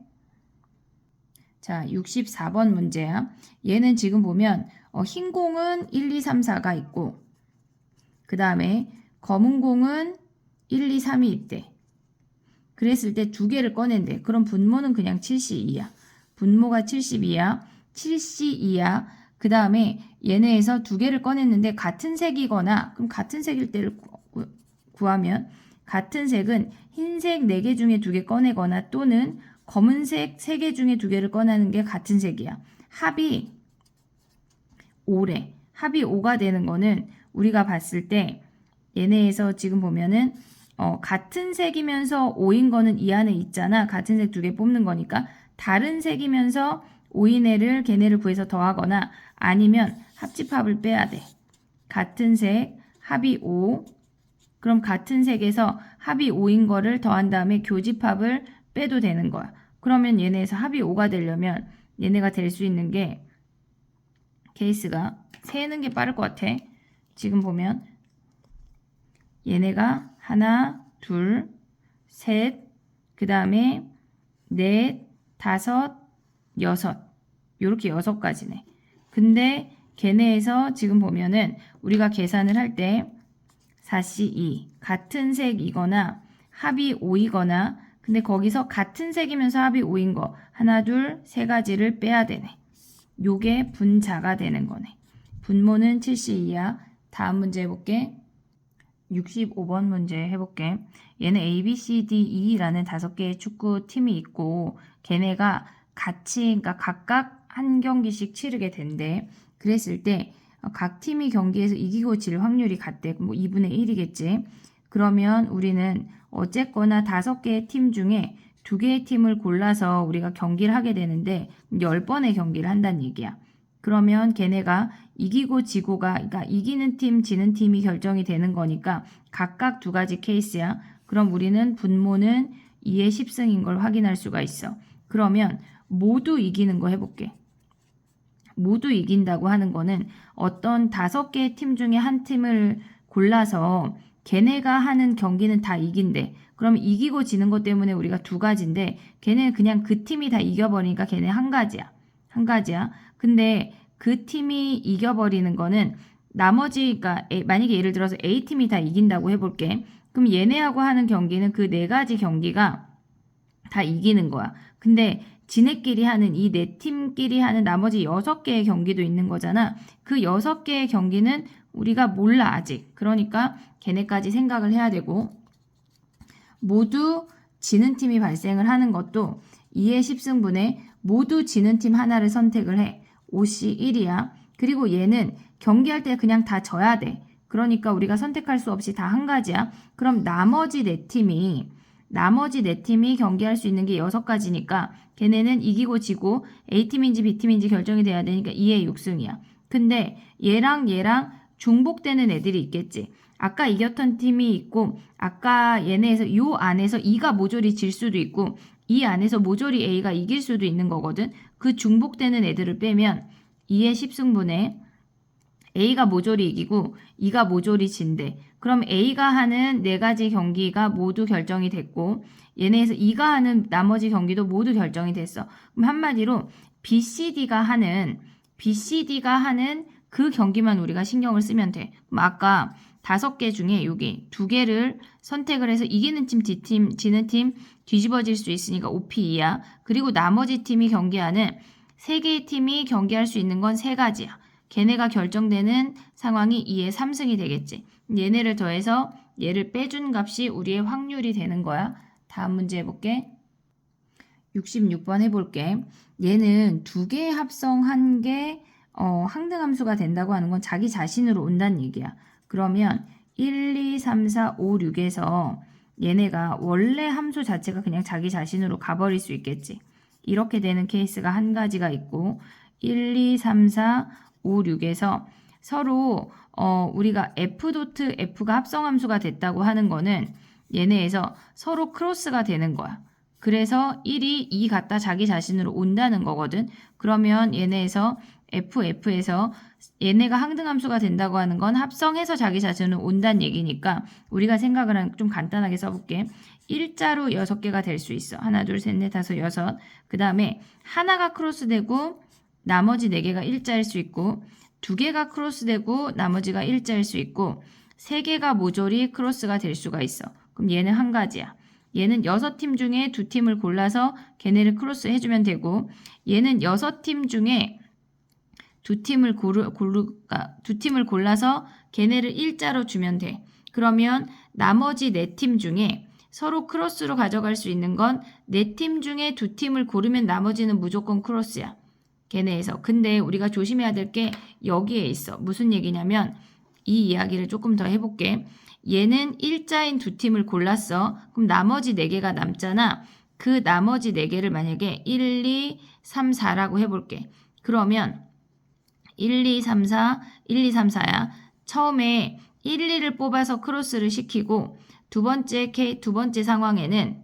Speaker 1: 자, 64번 문제야. 얘는 지금 보면 흰 공은 1, 2, 3, 4가 있고 그 다음에 검은 공은 1, 2, 3이 있대. 그랬을 때 2개를 꺼낸대. 그럼 분모는 그냥 72야. 분모가 72야. 72야. 그 다음에 얘네에서 2개를 꺼냈는데 같은 색이거나 그럼 같은 색일 때를 구하면 같은 색은 흰색 4개 중에 2개 꺼내거나 또는 검은색 3개 중에 2개를 꺼내는 게 같은 색이야. 합이 5래. 합이 5가 되는 거는 우리가 봤을 때 얘네에서 지금 보면은 같은 색이면서 5인 거는 이 안에 있잖아. 같은 색 2개 뽑는 거니까 다른 색이면서 5인 애를 걔네를 구해서 더하거나 아니면 합집합을 빼야 돼. 같은 색, 합이 5. 그럼 같은 색에서 합이 5인 거를 더한 다음에 교집합을 빼도 되는 거야. 그러면 얘네에서 합이 5가 되려면 얘네가 될 수 있는 게 케이스가 세는 게 빠를 것 같아. 지금 보면 얘네가 하나, 둘, 셋, 그 다음에 넷, 다섯, 여섯. 요렇게 6가지네. 근데 걔네에서 지금 보면은 우리가 계산을 할 때 4C2 같은 색이거나 합이 5이거나 근데 거기서 같은 색이면서 합이 5인 거 하나, 둘, 세 가지를 빼야 되네. 요게 분자가 되는 거네. 분모는 7C2야. 다음 문제 해볼게. 65번 문제 해볼게. 얘는 A, B, C, D, E라는 5개의 축구팀이 있고 걔네가 같이 그러니까 각각 한 경기씩 치르게 된대. 그랬을 때 각 팀이 경기에서 이기고 질 확률이 같대. 뭐 2분의 1이겠지. 그러면 우리는 어쨌거나 5개의 팀 중에 2개의 팀을 골라서 우리가 경기를 하게 되는데 10번의 경기를 한다는 얘기야. 그러면 걔네가 이기고 지고가 그러니까 이기는 팀, 지는 팀이 결정이 되는 거니까 각각 2가지 케이스야. 그럼 우리는 분모는 2의 10승인 걸 확인할 수가 있어. 그러면 모두 이기는 거 해볼게. 모두 이긴다고 하는 거는 어떤 5개의 팀 중에 한 팀을 골라서 걔네가 하는 경기는 다 이긴대. 그럼 이기고 지는 것 때문에 우리가 2가지인데 걔네는 그냥 그 팀이 다 이겨버리니까 걔네 한 가지야. 한 가지야. 근데 그 팀이 이겨버리는 거는 나머지 그러니까 만약에 예를 들어서 A팀이 다 이긴다고 해볼게. 그럼 얘네하고 하는 경기는 그 4가지 경기가 다 이기는 거야. 근데 지네끼리 하는 이 4팀끼리 하는 나머지 6개의 경기도 있는 거잖아. 그 6개의 경기는 우리가 몰라 아직. 그러니까 걔네까지 생각을 해야 되고 모두 지는 팀이 발생을 하는 것도 2의 10승분에 모두 지는 팀 하나를 선택을 해. 5C1이야. 그리고 얘는 경기할 때 그냥 다 져야 돼. 그러니까 우리가 선택할 수 없이 다 한 가지야. 그럼 나머지 4팀이 경기할 수 있는 게 6가지니까 걔네는 이기고 지고 A팀인지 B팀인지 결정이 돼야 되니까 2의 6승이야. 근데 얘랑 중복되는 애들이 있겠지. 아까 이겼던 팀이 있고 아까 얘네에서 요 안에서 E가 모조리 질 수도 있고 이 안에서 모조리 A가 이길 수도 있는 거거든. 그 중복되는 애들을 빼면 2의 10승분에 A가 모조리 이기고 E가 모조리 진대. 그럼 A가 하는 4가지 경기가 모두 결정이 됐고 얘네에서 E가 하는 나머지 경기도 모두 결정이 됐어. 그럼 한마디로 BCD가 하는 그 경기만 우리가 신경을 쓰면 돼. 그럼 아까 5개 중에 여기 2개를 선택을 해서 이기는 팀, 지는 팀 뒤집어질 수 있으니까 OP2야. 그리고 나머지 팀이 경기하는 3개의 팀이 경기할 수 있는 건 3가지야. 걔네가 결정되는 상황이 2의 3승이 되겠지. 얘네를 더해서 얘를 빼준 값이 우리의 확률이 되는 거야. 다음 문제 해볼게. 66번 해볼게. 얘는 2개의 합성 1개 항등함수가 된다고 하는 건 자기 자신으로 온다는 얘기야. 그러면 1, 2, 3, 4, 5, 6에서 얘네가 원래 함수 자체가 그냥 자기 자신으로 가버릴 수 있겠지. 이렇게 되는 케이스가 한 가지가 있고 1, 2, 3, 4, 5, 6에서 서로 우리가 F가 합성함수가 됐다고 하는 거는 얘네에서 서로 크로스가 되는 거야. 그래서 1이 2 갖다 자기 자신으로 온다는 거거든. 그러면 얘네에서 F에서 얘네가 항등함수가 된다고 하는 건 합성해서 자기 자신으로 온다는 얘기니까 우리가 생각을 좀 간단하게 써볼게. 일자로 6개가 될 수 있어. 하나, 둘, 셋, 넷, 다섯, 여섯. 그 다음에 하나가 크로스되고 나머지 4개가 일자일 수 있고 2개가 크로스되고 나머지가 일자일 수 있고 3개가 모조리 크로스가 될 수가 있어. 그럼 얘는 한 가지야. 얘는 6팀 중에 2팀을 골라서 걔네를 크로스 해주면 되고 얘는 6팀 중에 2팀을 골라서 걔네를 일자로 주면 돼. 그러면 나머지 4팀 중에 서로 크로스로 가져갈 수 있는 건 4팀 중에 2팀을 고르면 나머지는 무조건 크로스야. 걔네에서. 근데 우리가 조심해야 될 게 여기에 있어. 무슨 얘기냐면 이 이야기를 조금 더 해볼게. 얘는 일자인 2팀을 골랐어. 그럼 나머지 4개가 남잖아. 그 나머지 4개를 만약에 1, 2, 3, 4라고 해볼게. 그러면 1, 2, 3, 4, 1, 2, 3, 4야. 처음에 1, 2를 뽑아서 크로스를 시키고 두 번째 상황에는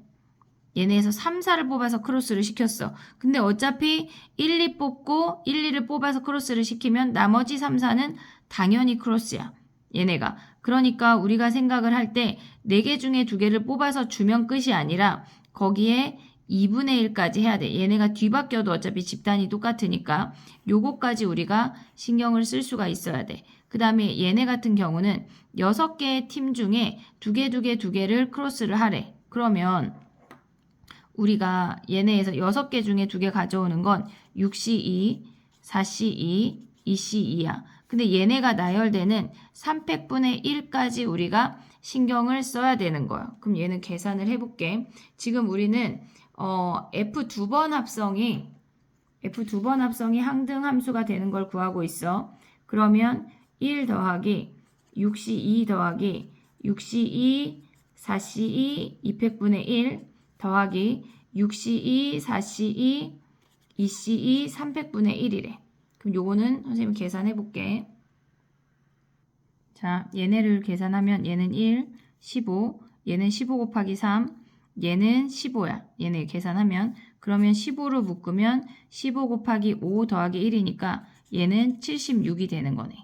Speaker 1: 얘네에서 3, 4를 뽑아서 크로스를 시켰어. 근데 어차피 1, 2 뽑고 1, 2를 뽑아서 크로스를 시키면 나머지 3, 4는 당연히 크로스야. 얘네가. 그러니까 우리가 생각을 할 때 4개 중에 2개를 뽑아서 주면 끝이 아니라 거기에 2분의 1까지 해야 돼. 얘네가 뒤바뀌어도 어차피 집단이 똑같으니까 요거까지 우리가 신경을 쓸 수가 있어야 돼. 그 다음에 얘네 같은 경우는 6개의 팀 중에 2개를 크로스를 하래. 그러면 우리가 얘네에서 6개 중에 2개 가져오는 건 6C2, 4C2, 2C2야. 근데 얘네가 나열되는 300분의 1까지 우리가 신경을 써야 되는 거야. 그럼 얘는 계산을 해볼게. 지금 우리는 F 두 번 합성이 항등 함수가 되는 걸 구하고 있어. 그러면 1 더하기 6C2 더하기 6C2, 4C2, 200분의 1 더하기 6C2, 4C2, 2C2, 300분의 1이래. 그럼 요거는 선생님 계산해 볼게. 자, 얘네를 계산하면 얘는 1, 15, 얘는 15 곱하기 3, 얘는 15야. 얘네 계산하면 그러면 15로 묶으면 15 곱하기 5 더하기 1이니까 얘는 76이 되는 거네.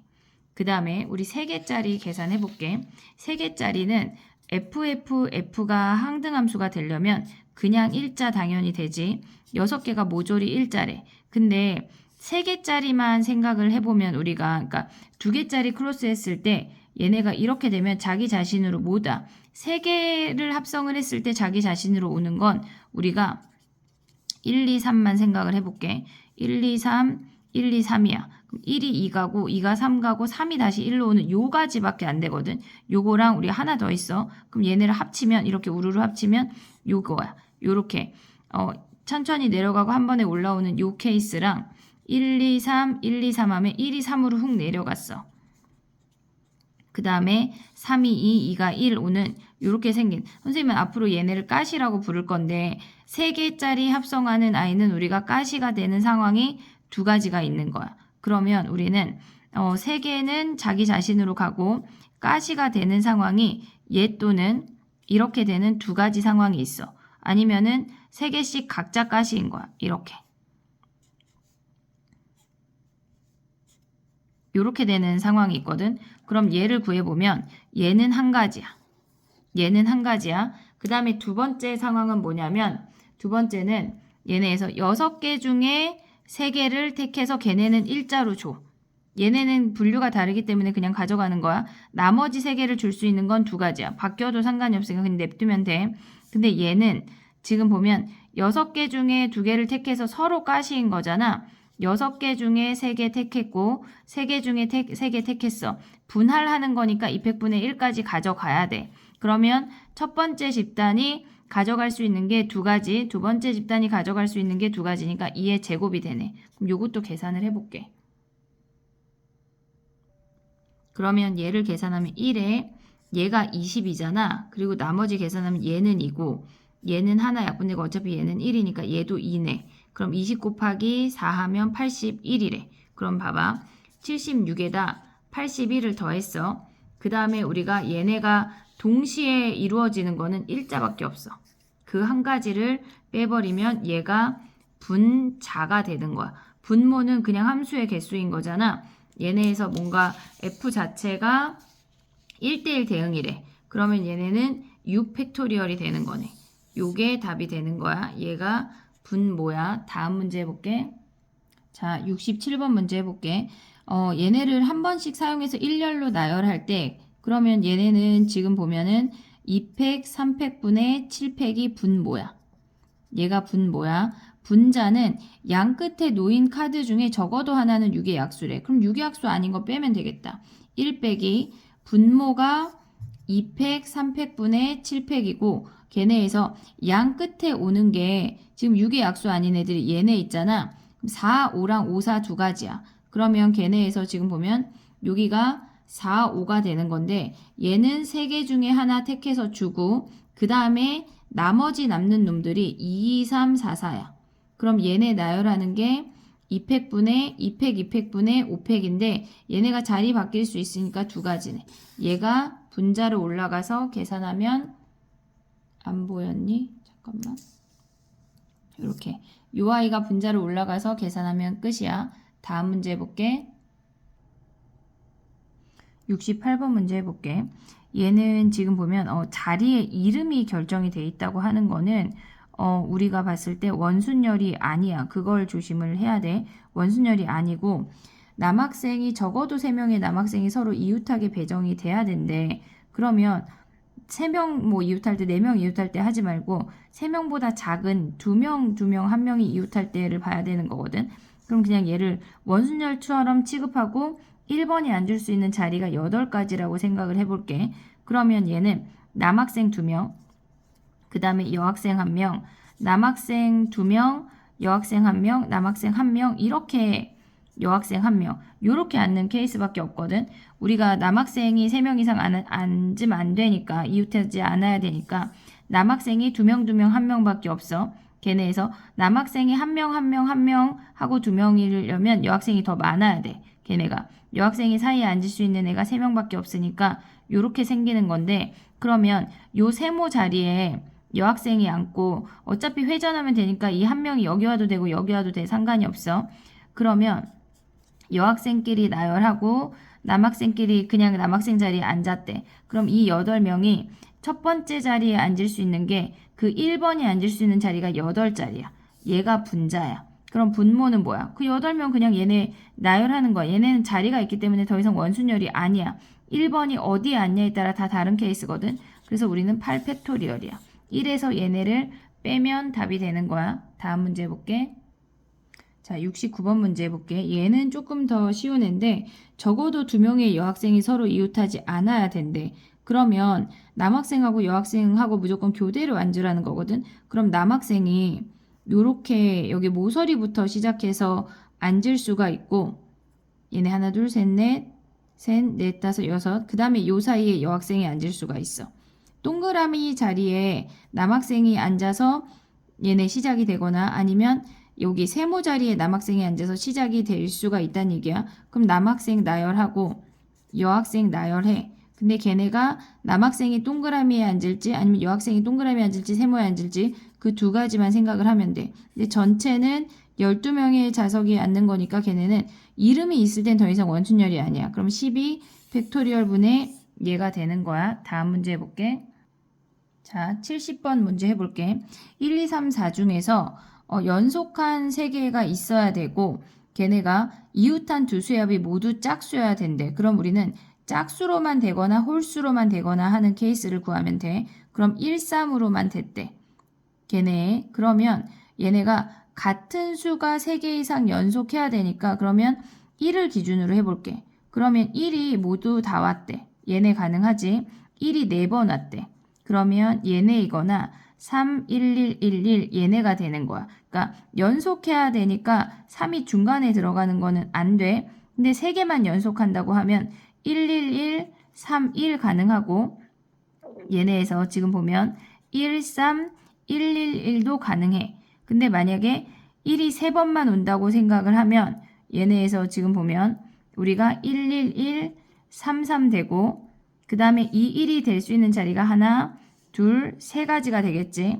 Speaker 1: 그 다음에 우리 3개짜리 계산해 볼게. 3개짜리는 F가 항등함수가 되려면 그냥 1자 당연히 되지. 6개가 모조리 1자래. 근데 3개짜리만 생각을 해보면 우리가 그러니까 2개짜리 크로스 했을 때 얘네가 이렇게 되면 자기 자신으로 못 와. 3개를 합성을 했을 때 자기 자신으로 오는 건 우리가 1, 2, 3만 생각을 해볼게. 1, 2, 3, 1, 2, 3이야. 그럼 1이 2가고 2가 3가고 3이 다시 1로 오는 요 가지밖에 안 되거든. 요거랑 우리 하나 더 있어. 그럼 얘네를 합치면 이렇게 우르르 합치면 요거야. 요렇게 천천히 내려가고 한 번에 올라오는 요 케이스랑 1, 2, 3, 1, 2, 3 하면 1이 3으로 훅 내려갔어. 그 다음에 3이 2, 2가 1 오는 요렇게 생긴 선생님은 앞으로 얘네를 가시라고 부를 건데 3개짜리 합성하는 아이는 우리가 가시가 되는 상황이 2가지가 있는 거야. 그러면 우리는 3개는 자기 자신으로 가고 가시가 되는 상황이 얘 또는 이렇게 되는 2가지 상황이 있어. 아니면은 3개씩 각자 가시인 거야. 이렇게. 이렇게 되는 상황이 있거든. 그럼 얘를 구해보면 얘는 한 가지야. 얘는 한 가지야. 그 다음에 두 번째 상황은 뭐냐면 두 번째는 얘네에서 6개 중에 3개를 택해서 걔네는 일자로 줘. 얘네는 분류가 다르기 때문에 그냥 가져가는 거야. 나머지 3개를 줄 수 있는 건 2가지야. 바뀌어도 상관이 없으니까 그냥 냅두면 돼. 근데 얘는 지금 보면 6개 중에 2개를 택해서 서로 가시인 거잖아. 6개 중에 3개 택했고 3개 중에 3개 택했어. 분할하는 거니까 200분의 1까지 가져가야 돼. 그러면 첫 번째 집단이 가져갈 수 있는 게 2가지, 두 번째 집단이 가져갈 수 있는 게 2가지니까 2의 제곱이 되네. 그럼 요것도 계산을 해볼게. 그러면 얘를 계산하면 1에 얘가 20이잖아. 그리고 나머지 계산하면 얘는 2고 얘는 하나야. 근데 어차피 얘는 1이니까 얘도 2네. 그럼 20 곱하기 4 하면 81이래. 그럼 봐봐. 76에다 81을 더했어. 그 다음에 우리가 얘네가 동시에 이루어지는 거는 일자밖에 없어. 그 한 가지를 빼버리면 얘가 분자가 되는 거야. 분모는 그냥 함수의 개수인 거잖아. 얘네에서 뭔가 F 자체가 1대1 대응이래. 그러면 얘네는 6팩토리얼이 되는 거네. 요게 답이 되는 거야. 얘가 분모야. 다음 문제 해볼게. 자, 67번 문제 해볼게. 얘네를 한 번씩 사용해서 일렬로 나열할 때 그러면 얘네는 지금 보면은 2팩, 3팩분의 7팩이 분모야. 얘가 분모야. 분자는 양 끝에 놓인 카드 중에 적어도 하나는 6의 약수래. 그럼 6의 약수 아닌 거 빼면 되겠다. 1 빼기 분모가 2팩, 3팩분의 7팩이고 걔네에서 양 끝에 오는 게 지금 6의 약수 아닌 애들이 얘네 있잖아. 4, 5랑 5, 4 두 가지야. 그러면 걔네에서 지금 보면 여기가 4, 5가 되는 건데 얘는 3개 중에 하나 택해서 주고 그 다음에 나머지 남는 놈들이 2, 3, 4, 4야. 그럼 얘네 나열하는 게 2팩분의 2팩분의 5팩인데 얘네가 자리 바뀔 수 있으니까 두 가지네. 얘가 분자로 올라가서 계산하면 안 보였니? 잠깐만. 이렇게 요 아이가 분자로 올라가서 계산하면 끝이야. 다음 문제 해볼게. 68번 문제 해볼게. 얘는 지금 보면 자리에 이름이 결정이 돼 있다고 하는 거는 우리가 봤을 때 원순열이 아니야. 그걸 조심을 해야 돼. 원순열이 아니고 남학생이 적어도 3명의 남학생이 서로 이웃하게 배정이 돼야 된대. 그러면 3명 뭐 이웃할 때 4명 이웃할 때 하지 말고 3명보다 작은 2명 1명이 이웃할 때를 봐야 되는 거거든. 그럼 그냥 얘를 원순열처럼 취급하고 1번이 앉을 수 있는 자리가 8가지라고 생각을 해볼게. 그러면 얘는 남학생 2명, 그 다음에 여학생 1명, 남학생 2명, 여학생 1명, 남학생 1명 이렇게 여학생 1명 요렇게 앉는 케이스밖에 없거든. 우리가 남학생이 3명 이상 앉으면 안 되니까 이웃하지 않아야 되니까 남학생이 2명 1명밖에 없어. 걔네에서 남학생이 1명 하고 2명이려면 여학생이 더 많아야 돼. 걔네가 여학생이 사이에 앉을 수 있는 애가 3명밖에 없으니까 요렇게 생기는 건데 그러면 요 세모 자리에 여학생이 앉고 어차피 회전하면 되니까 이 한 명이 여기 와도 되고 여기 와도 돼. 상관이 없어. 그러면 여학생끼리 나열하고 남학생끼리 그냥 남학생 자리에 앉았대. 그럼 이 8명이 첫 번째 자리에 앉을 수 있는 게 그 1번이 앉을 수 있는 자리가 8자리야. 얘가 분자야. 그럼 분모는 뭐야? 그 8명 그냥 얘네 나열하는 거야. 얘네는 자리가 있기 때문에 더 이상 원순열이 아니야. 1번이 어디에 앉냐에 따라 다 다른 케이스거든. 그래서 우리는 8팩토리얼이야. 1에서 얘네를 빼면 답이 되는 거야. 다음 문제 해볼게. 자, 69번 문제 해볼게. 얘는 조금 더 쉬운 애인데 적어도 2명의 여학생이 서로 이웃하지 않아야 된대. 그러면 남학생하고 여학생하고 무조건 교대로 앉으라는 거거든. 그럼 남학생이 요렇게 여기 모서리부터 시작해서 앉을 수가 있고 얘네 하나 둘 셋 넷 다섯 여섯 그 다음에 요 사이에 여학생이 앉을 수가 있어. 동그라미 자리에 남학생이 앉아서 얘네 시작이 되거나 아니면 여기 세모 자리에 남학생이 앉아서 시작이 될 수가 있다는 얘기야. 그럼 남학생 나열하고 여학생 나열해. 근데 걔네가 남학생이 동그라미에 앉을지 아니면 여학생이 동그라미에 앉을지 세모에 앉을지 그 두 가지만 생각을 하면 돼. 근데 전체는 12명의 자석이 앉는 거니까 걔네는 이름이 있을 땐 더 이상 원순열이 아니야. 그럼 12 팩토리얼 분의 얘가 되는 거야. 다음 문제 해볼게. 자, 70번 문제 해볼게. 1, 2, 3, 4 중에서 연속한 3개가 있어야 되고 걔네가 이웃한 두 수압이 모두 짝수여야 된대. 그럼 우리는 짝수로만 되거나 홀수로만 되거나 하는 케이스를 구하면 돼. 그럼 1, 3으로만 됐대. 걔네. 그러면 얘네가 같은 수가 3개 이상 연속해야 되니까 그러면 1을 기준으로 해볼게. 그러면 1이 모두 다 왔대. 얘네 가능하지? 1이 4번 왔대. 그러면 얘네이거나 3, 1, 1, 1, 1 얘네가 되는 거야. 그러니까 연속해야 되니까 3이 중간에 들어가는 거는 안 돼. 근데 3개만 연속한다고 하면 1, 1, 1, 3, 1 가능하고 얘네에서 지금 보면 1, 3, 1, 1, 1도 가능해. 근데 만약에 1이 3번만 온다고 생각을 하면 얘네에서 지금 보면 우리가 1, 1, 1, 3, 3 되고 그 다음에 이 1이 될 수 있는 자리가 하나, 둘, 3가지가 되겠지.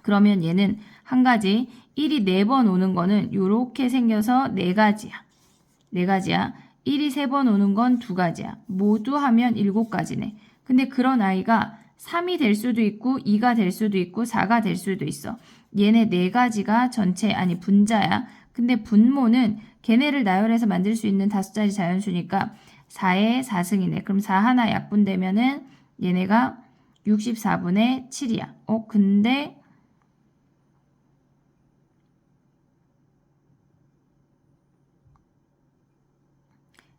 Speaker 1: 그러면 얘는 한 가지 1이 4번 오는 거는 이렇게 생겨서 4가지야. 4가지야. 1이 3번 오는 건 2가지야. 모두 하면 7가지네. 근데 그런 아이가 3이 될 수도 있고 2가 될 수도 있고 4가 될 수도 있어. 얘네 4가지가 전체 아니 분자야. 근데 분모는 걔네를 나열해서 만들 수 있는 5자리 자연수니까 4의 4승이네. 그럼 4 하나 약분되면은 얘네가 64분의 7이야. 근데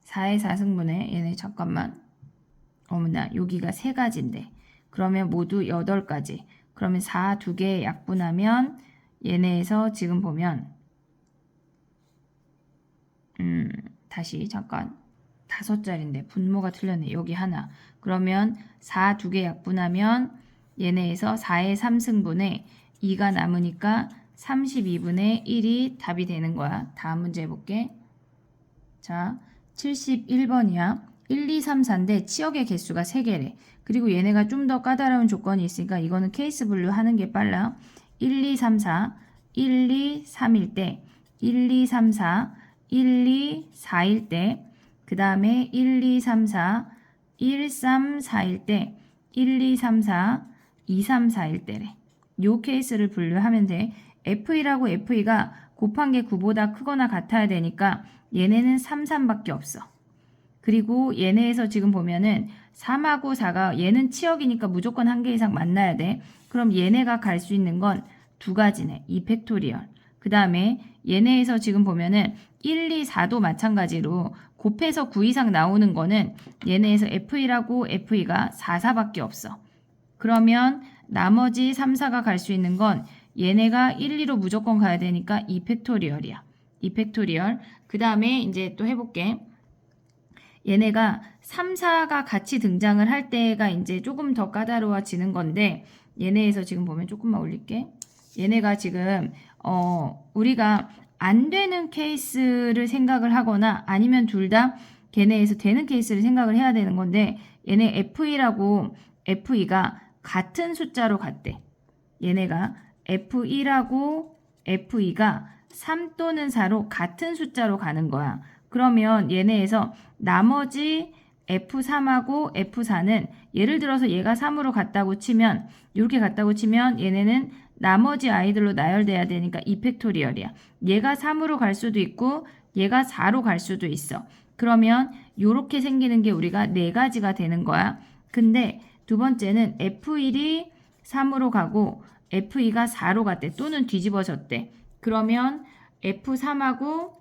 Speaker 1: 4의 4승분의 얘네 잠깐만. 어머나 여기가 3가지인데 그러면 모두 8가지. 그러면 4 2개 약분하면 얘네에서 지금 보면 다시 잠깐 5자리인데 분모가 틀렸네. 여기 하나. 그러면 4 2개 약분하면 얘네에서 4의 3승분의 2가 남으니까 32분의 1이 답이 되는 거야. 다음 문제 해볼게. 자, 71번이야. 1, 2, 3, 4인데 치역의 개수가 3개래. 그리고 얘네가 좀 더 까다로운 조건이 있으니까 이거는 케이스 분류 하는 게 빨라. 1, 2, 3, 4, 1, 2, 3일 때, 1, 2, 3, 4, 1, 2, 4일 때, 그 다음에 1, 2, 3, 4, 1, 3, 4일 때, 1, 2, 3, 4, 2, 3, 4일 때래. 요 케이스를 분류하면 돼. F1하고 F2가 곱한 게 9보다 크거나 같아야 되니까 얘네는 3, 3밖에 없어. 그리고 얘네에서 지금 보면은 3하고 4가 얘는 치역이니까 무조건 한 개 이상 만나야 돼. 그럼 얘네가 갈 수 있는 건 두 가지네. 2팩토리얼. 그 다음에 얘네에서 지금 보면은 1, 2, 4도 마찬가지로 곱해서 9 이상 나오는 거는 얘네에서 F1하고 F2가 4, 4밖에 없어. 그러면 나머지 3, 4가 갈 수 있는 건 얘네가 1, 2로 무조건 가야 되니까 2팩토리얼이야. 2팩토리얼. 그 다음에 이제 또 해볼게. 얘네가 3, 4가 같이 등장을 할 때가 이제 조금 더 까다로워지는 건데 얘네에서 지금 보면 조금만 올릴게. 얘네가 지금 우리가 안 되는 케이스를 생각을 하거나 아니면 둘 다 걔네에서 되는 케이스를 생각을 해야 되는 건데 얘네 F1하고 F2가 같은 숫자로 갔대. 얘네가 F1하고 F2가 3 또는 4로 같은 숫자로 가는 거야. 그러면 얘네에서 나머지 F3하고 F4는 예를 들어서 얘가 3으로 갔다고 치면 이렇게 갔다고 치면 얘네는 나머지 아이들로 나열돼야 되니까 2팩토리얼이야. 얘가 3으로 갈 수도 있고 얘가 4로 갈 수도 있어. 그러면 이렇게 생기는 게 우리가 4가지가 되는 거야. 근데 두 번째는 F1이 3으로 가고 F2가 4로 갔대. 또는 뒤집어졌대. 그러면 F3하고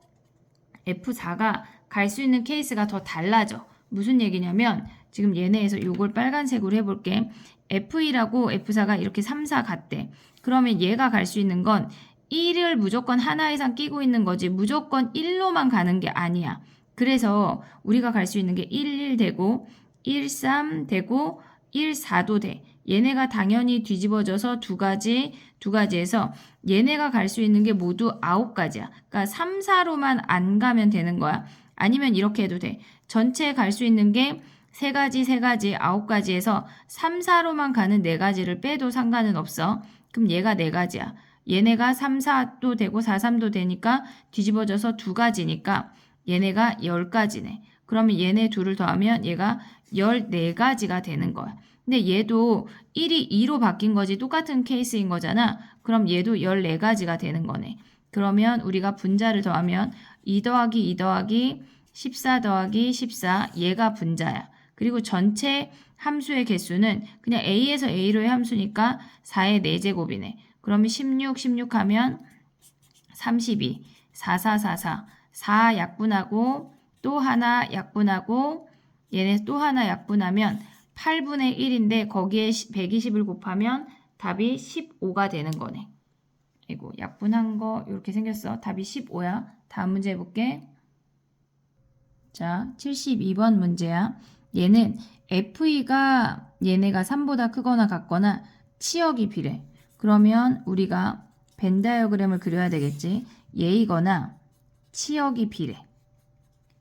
Speaker 1: F4가 갈 수 있는 케이스가 더 달라져. 무슨 얘기냐면 지금 얘네에서 요걸 빨간색으로 해볼게. F1하고 F4가 이렇게 3, 4 갔대. 그러면 얘가 갈 수 있는 건 1을 무조건 하나 이상 끼고 있는 거지 무조건 1로만 가는 게 아니야. 그래서 우리가 갈 수 있는 게 1, 1 되고 1, 3 되고 1, 4도 돼. 얘네가 당연히 뒤집어져서 두 가지에서 얘네가 갈 수 있는 게 모두 9가지야. 그러니까 3, 4로만 안 가면 되는 거야. 아니면 이렇게 해도 돼. 전체 갈 수 있는 게 3가지, 9가지에서 3, 4로만 가는 4가지를 빼도 상관은 없어. 그럼 얘가 4가지야. 얘네가 3, 4도 되고 4, 3도 되니까 뒤집어져서 2가지니까 얘네가 10가지네. 그러면 얘네 둘을 더하면 얘가 14가지가 되는 거야. 근데 얘도 1이 2로 바뀐 거지 똑같은 케이스인 거잖아. 그럼 얘도 14가지가 되는 거네. 그러면 우리가 분자를 더하면 2 더하기 2 더하기 14 더하기 14 얘가 분자야. 그리고 전체 함수의 개수는 그냥 A에서 A로의 함수니까 4의 4제곱이네. 그러면 16 하면 32, 4, 4, 4, 4, 4 약분하고 또 하나 약분하고 얘네 또 하나 약분하면 8분의 1인데 거기에 120을 곱하면 답이 15가 되는 거네. 이거 약분한 거 이렇게 생겼어. 답이 15야. 다음 문제 해볼게. 자, 72번 문제야. 얘는 F2가 얘네가 3보다 크거나 같거나 치역이 비례. 그러면 우리가 벤 다이어그램을 그려야 되겠지. 얘이거나 치역이 비례.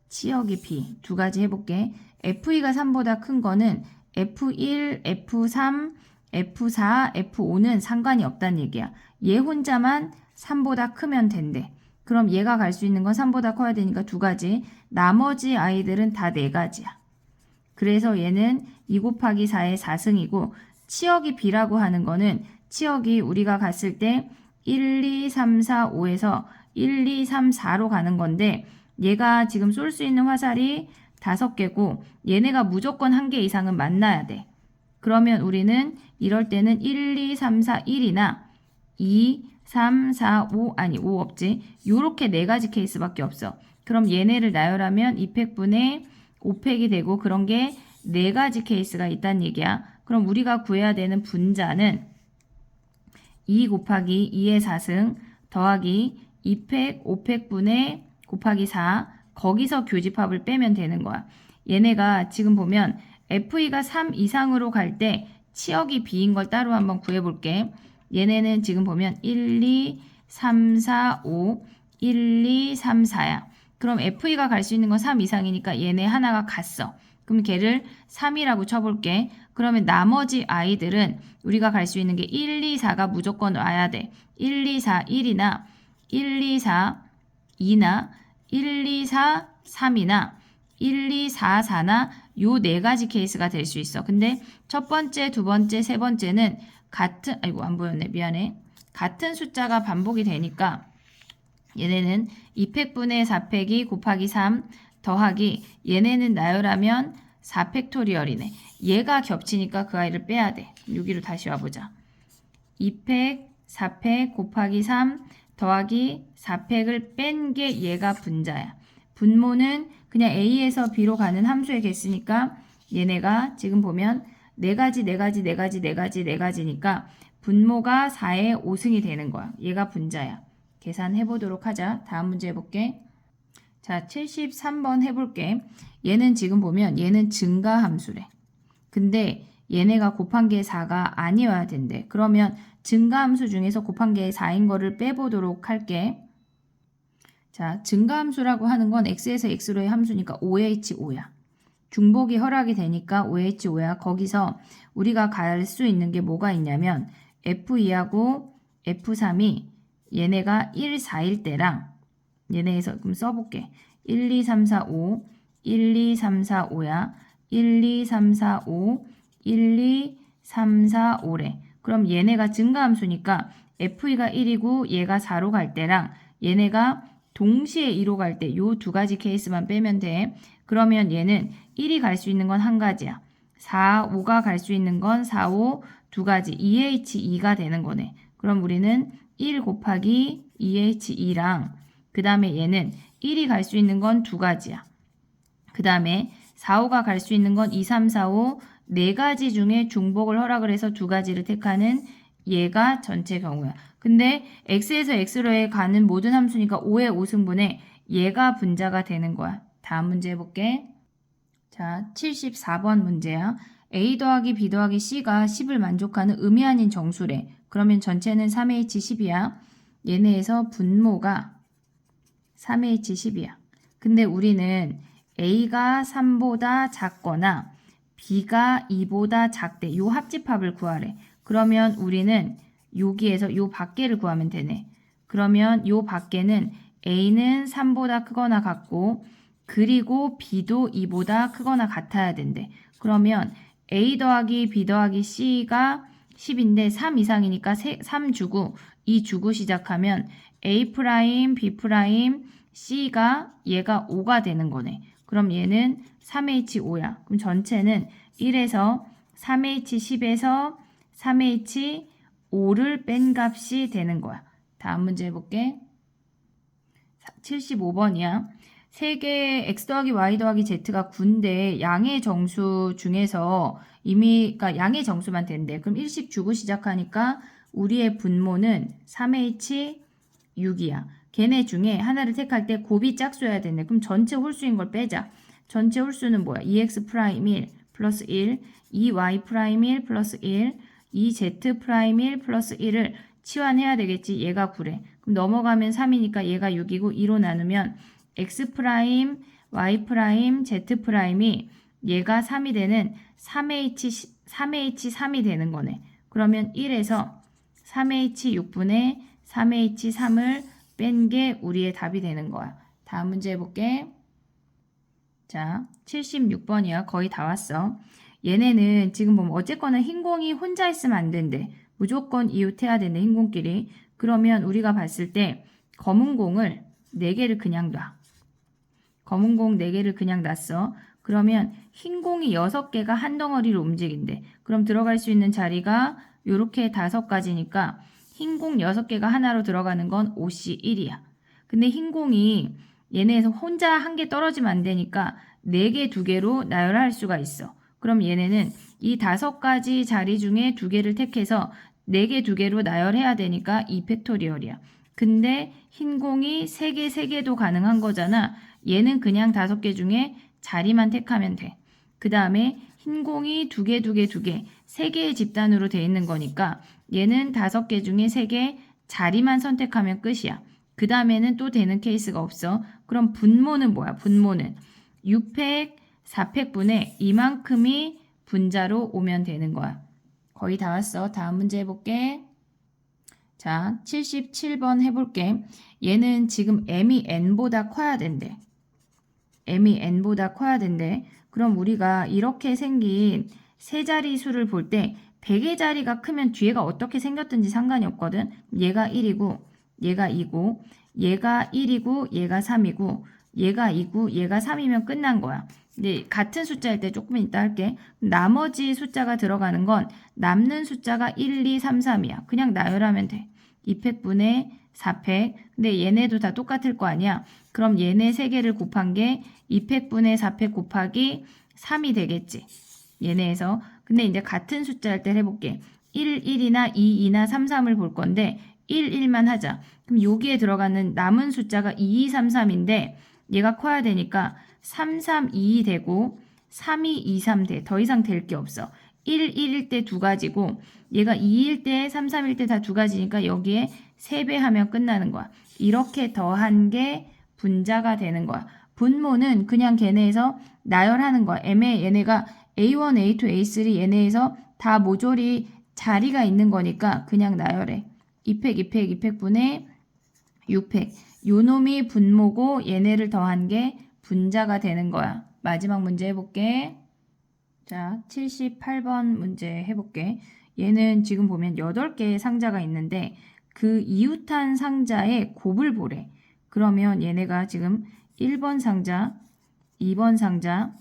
Speaker 1: 치역이 비. 두 가지 해볼게. F2가 3보다 큰 거는 F1, F3, F4, F5는 상관이 없다는 얘기야. 얘 혼자만 3보다 크면 된대. 그럼 얘가 갈 수 있는 건 3보다 커야 되니까 2가지. 나머지 아이들은 다 4가지야. 그래서 얘는 2 곱하기 4의 4승이고 치역이 B라고 하는 거는 치역이 우리가 갔을 때 1, 2, 3, 4, 5에서 1, 2, 3, 4로 가는 건데 얘가 지금 쏠 수 있는 화살이 5개고 얘네가 무조건 1개 이상은 만나야 돼. 그러면 우리는 이럴 때는 1, 2, 3, 4, 1이나 2, 3, 4, 5 아니 5 없지. 요렇게 4가지 케이스밖에 없어. 그럼 얘네를 나열하면 2팩분의 5팩이 되고 그런 게 4가지 케이스가 있다는 얘기야. 그럼 우리가 구해야 되는 분자는 2 곱하기 2의 4승 더하기 2팩 5팩분의 곱하기 4 거기서 교집합을 빼면 되는 거야. 얘네가 지금 보면 F2가 3 이상으로 갈 때 치역이 B인 걸 따로 한번 구해볼게. 얘네는 지금 보면 1, 2, 3, 4, 5, 1, 2, 3, 4야. 그럼 FE가 갈 수 있는 건 3 이상이니까 얘네 하나가 갔어. 그럼 걔를 3이라고 쳐볼게. 그러면 나머지 아이들은 우리가 갈 수 있는 게 1, 2, 4가 무조건 와야 돼. 1, 2, 4, 1이나 1, 2, 4, 2나 1, 2, 4, 3이나 1, 2, 4, 4나 요 네 가지 케이스가 될 수 있어. 근데 첫 번째, 두 번째, 세 번째는 같은, 아이고 안 보였네. 미안해. 같은 숫자가 반복이 되니까 얘네는 2팩분의 4팩이 곱하기 3 더하기 얘네는 나열하면 4팩토리얼이네. 얘가 겹치니까 그 아이를 빼야 돼. 여기로 다시 와보자. 2팩, 4팩 곱하기 3 더하기 4팩을 뺀 게 얘가 분자야. 분모는 그냥 A에서 B로 가는 함수의 개수니까 얘네가 지금 보면 4가지, 4가지, 4가지, 4가지, 4가지니까 분모가 4의 5승이 되는 거야. 얘가 분자야. 계산해 보도록 하자. 다음 문제 해볼게. 자, 73번 해볼게. 얘는 지금 보면 얘는 증가함수래. 근데 얘네가 곱한 게 4가 아니어야 된대. 그러면 증가함수 중에서 곱한 게 4인 거를 빼보도록 할게. 자, 증가함수라고 하는 건 x에서 x로의 함수니까 5h5야. 중복이 허락이 되니까 5h5야. 거기서 우리가 갈 수 있는 게 뭐가 있냐면 f2하고 f3이 얘네가 1, 4일 때랑 얘네에서 그럼 써볼게. 1, 2, 3, 4, 5 1, 2, 3, 4, 5야. 1, 2, 3, 4, 5 1, 2, 3, 4, 5래. 그럼 얘네가 증가함수니까 f2가 1이고 얘가 4로 갈 때랑 얘네가 동시에 2로 갈 때 요 두 가지 케이스만 빼면 돼. 그러면 얘는 1이 갈 수 있는 건 한 가지야. 4, 5가 갈 수 있는 건 4, 5 두 가지 2H2가 되는 거네. 그럼 우리는 1 곱하기 2H2랑 그 다음에 얘는 1이 갈 수 있는 건 두 가지야. 그 다음에 4, 5가 갈 수 있는 건 2, 3, 4, 5 네 가지 중에 중복을 허락을 해서 두 가지를 택하는 얘가 전체 경우야. 근데 x에서 x로에 가는 모든 함수니까 5의 5승분에 얘가 분자가 되는 거야. 다음 문제 해볼게. 자, 74번 문제야. a 더하기 b 더하기 c가 10을 만족하는 의미 아닌 정수래. 그러면 전체는 3h10이야. 얘네에서 분모가 3h10이야. 근데 우리는 a가 3보다 작거나 b가 2보다 작대. 요 합집합을 구하래. 그러면 우리는 여기에서 요 밖에를 구하면 되네. 그러면 요 밖에는 a는 3보다 크거나 같고 그리고 b도 2보다 크거나 같아야 된대. 그러면 a 더하기 b 더하기 c가 10인데 3 이상이니까 3 주고 2 주고 시작하면 a 프라임, b 프라임, c가 얘가 5가 되는 거네. 그럼 얘는 3h5야. 그럼 전체는 1에서 3h10에서 3h5를 뺀 값이 되는 거야. 다음 문제 해볼게. 75번이야. 세 개의 x 더하기 y 더하기 z가 9인데 양의 정수 중에서 이미 그러니까 양의 정수만 된대. 그럼 1씩 주고 시작하니까 우리의 분모는 3h6이야. 걔네 중에 하나를 택할 때 곱이 짝수여야 되네. 그럼 전체 홀수인 걸 빼자. 전체 홀수는 뭐야? 2x 프라임 1 플러스 1, 2y 프라임 1 플러스 1, 2z 프라임 1 플러스 1을 치환해야 되겠지. 얘가 9래. 그럼 넘어가면 3이니까 얘가 6이고 2로 나누면 x 프라임, y 프라임, z 프라임이 얘가 3이 되는 3h3이 되는 거네. 그러면 1에서 3h6분의 3h3을 뺀 게 우리의 답이 되는 거야. 다음 문제 해볼게. 자, 76번이야. 거의 다 왔어. 얘네는 지금 보면 어쨌거나 흰 공이 혼자 있으면 안 된대. 무조건 이웃해야 된대, 흰 공끼리. 그러면 우리가 봤을 때 검은 공을 4개를 그냥 놔. 검은 공 4개를 그냥 놨어. 그러면 흰 공이 6개가 한 덩어리로 움직인대. 그럼 들어갈 수 있는 자리가 요렇게 5가지니까 흰 공 6개가 하나로 들어가는 건 5C1이야. 근데 흰 공이 얘네에서 혼자 한 개 떨어지면 안 되니까 4개, 2개로 나열할 수가 있어. 그럼 얘네는 이 5가지 자리 중에 2개를 택해서 4개, 2개로 나열해야 되니까 2팩토리얼이야. 근데 흰 공이 3개, 3개도 가능한 거잖아. 얘는 그냥 5개 중에 자리만 택하면 돼. 그 다음에 흰 공이 2개, 2개, 2개, 3개의 집단으로 돼 있는 거니까 얘는 5개 중에 3개, 자리만 선택하면 끝이야. 그 다음에는 또 되는 케이스가 없어. 그럼 분모는 뭐야? 분모는 6팩, 4팩분의 이만큼이 분자로 오면 되는 거야. 거의 다 왔어. 다음 문제 해볼게. 자, 77번 해볼게. 얘는 지금 m이 n보다 커야 된대. m이 n보다 커야 된대. 그럼 우리가 이렇게 생긴 세 자리 수를 볼 때 100의 자리가 크면 뒤에가 어떻게 생겼든지 상관이 없거든. 얘가 1이고 얘가 2고 얘가 1이고 얘가 3이고 얘가 2고 얘가 3이면 끝난 거야. 근데 같은 숫자일 때 조금 이따 할게. 나머지 숫자가 들어가는 건 남는 숫자가 1, 2, 3, 3이야. 그냥 나열하면 돼. 2팩분의 4팩. 근데 얘네도 다 똑같을 거 아니야. 그럼 얘네 3개를 곱한 게 2팩분의 4팩 곱하기 3이 되겠지. 얘네에서. 근데 이제 같은 숫자일 때 해볼게. 1, 1이나 2, 2나 3, 3을 볼 건데 1, 1만 하자. 그럼 여기에 들어가는 남은 숫자가 2, 2, 3, 3인데 얘가 커야 되니까 3, 3, 2 되고 3, 2, 2, 3 돼. 더 이상 될 게 없어. 1, 1일 때 두 가지고 얘가 2일 때 3, 3일 때 다 두 가지니까 여기에 3배 하면 끝나는 거야. 이렇게 더한 게 분자가 되는 거야. 분모는 그냥 걔네에서 나열하는 거야. 얘네가 A1, A2, A3 얘네에서 다 모조리 자리가 있는 거니까 그냥 나열해. 2팩, 2팩, 2팩분의 6팩. 요 놈이 분모고 얘네를 더한 게 분자가 되는 거야. 마지막 문제 해볼게. 자, 78번 문제 해볼게. 얘는 지금 보면 8개의 상자가 있는데 그 이웃한 상자의 곱을 보래. 그러면 얘네가 지금 1번 상자, 2번 상자,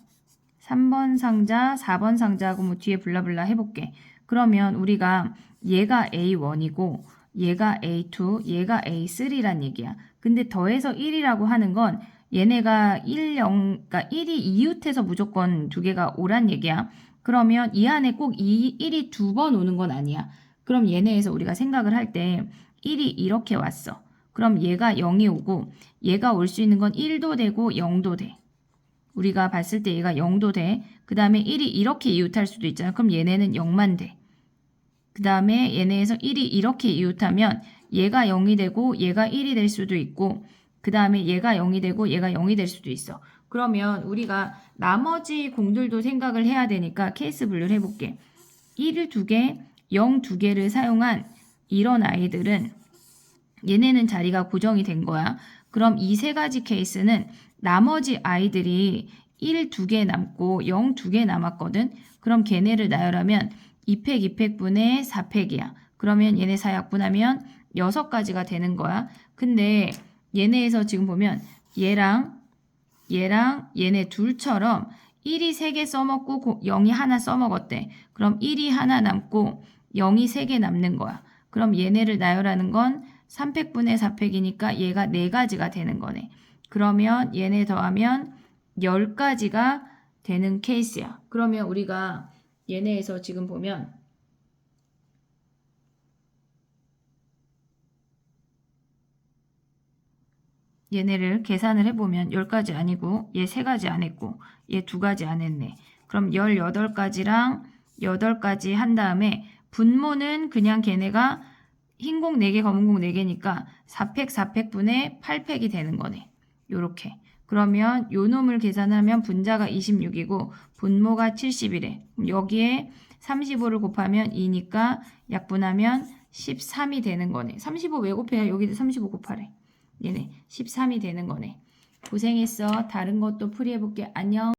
Speaker 1: 3번 상자, 4번 상자하고 뭐 뒤에 블라블라 해볼게. 그러면 우리가 얘가 A1이고 얘가 A2, 얘가 A3란 얘기야. 근데 더해서 1이라고 하는 건 얘네가 그러니까 1이 이웃해서 무조건 두 개가 오란 얘기야. 그러면 이 안에 꼭 1이 두 번 오는 건 아니야. 그럼 얘네에서 우리가 생각을 할 때 1이 이렇게 왔어. 그럼 얘가 0이 오고 얘가 올 수 있는 건 1도 되고 0도 돼. 우리가 봤을 때 얘가 0도 돼. 그 다음에 1이 이렇게 이웃할 수도 있잖아. 그럼 얘네는 0만 돼. 그 다음에 얘네에서 1이 이렇게 이웃하면 얘가 0이 되고 얘가 1이 될 수도 있고 그 다음에 얘가 0이 되고 얘가 0이 될 수도 있어. 그러면 우리가 나머지 공들도 생각을 해야 되니까 케이스 분류를 해볼게. 1을 2개, 0 2개를 사용한 이런 아이들은 얘네는 자리가 고정이 된 거야. 그럼 이 세 가지 케이스는 나머지 아이들이 1 2개 남고 0 2개 남았거든. 그럼 걔네를 나열하면 2팩, 2팩분의 4팩이야. 그러면 얘네 4약분하면 6가지가 되는 거야. 근데 얘네에서 지금 보면 얘랑 얘네 둘처럼 1이 3개 써먹고 0이 하나 써먹었대. 그럼 1이 하나 남고 0이 3개 남는 거야. 그럼 얘네를 나열하는 건 3팩분의 4팩이니까 얘가 4가지가 되는 거네. 그러면 얘네 더하면 10가지가 되는 케이스야. 그러면 우리가 얘네에서 지금 보면 얘네를 계산을 해보면 10가지 아니고 얘 3가지 안 했고 얘 2가지 안 했네. 그럼 18가지랑 8가지 한 다음에 분모는 그냥 걔네가 흰공 4개, 검은공 4개니까 4팩, 4팩분의 8팩이 되는 거네. 요렇게. 그러면 요 놈을 계산하면 분자가 26이고 분모가 70이래. 여기에 35를 곱하면 2니까 약분하면 13이 되는 거네. 35 왜 곱해요? 여기도 35 곱하래. 얘네 13이 되는 거네. 고생했어. 다른 것도 풀이해볼게. 안녕.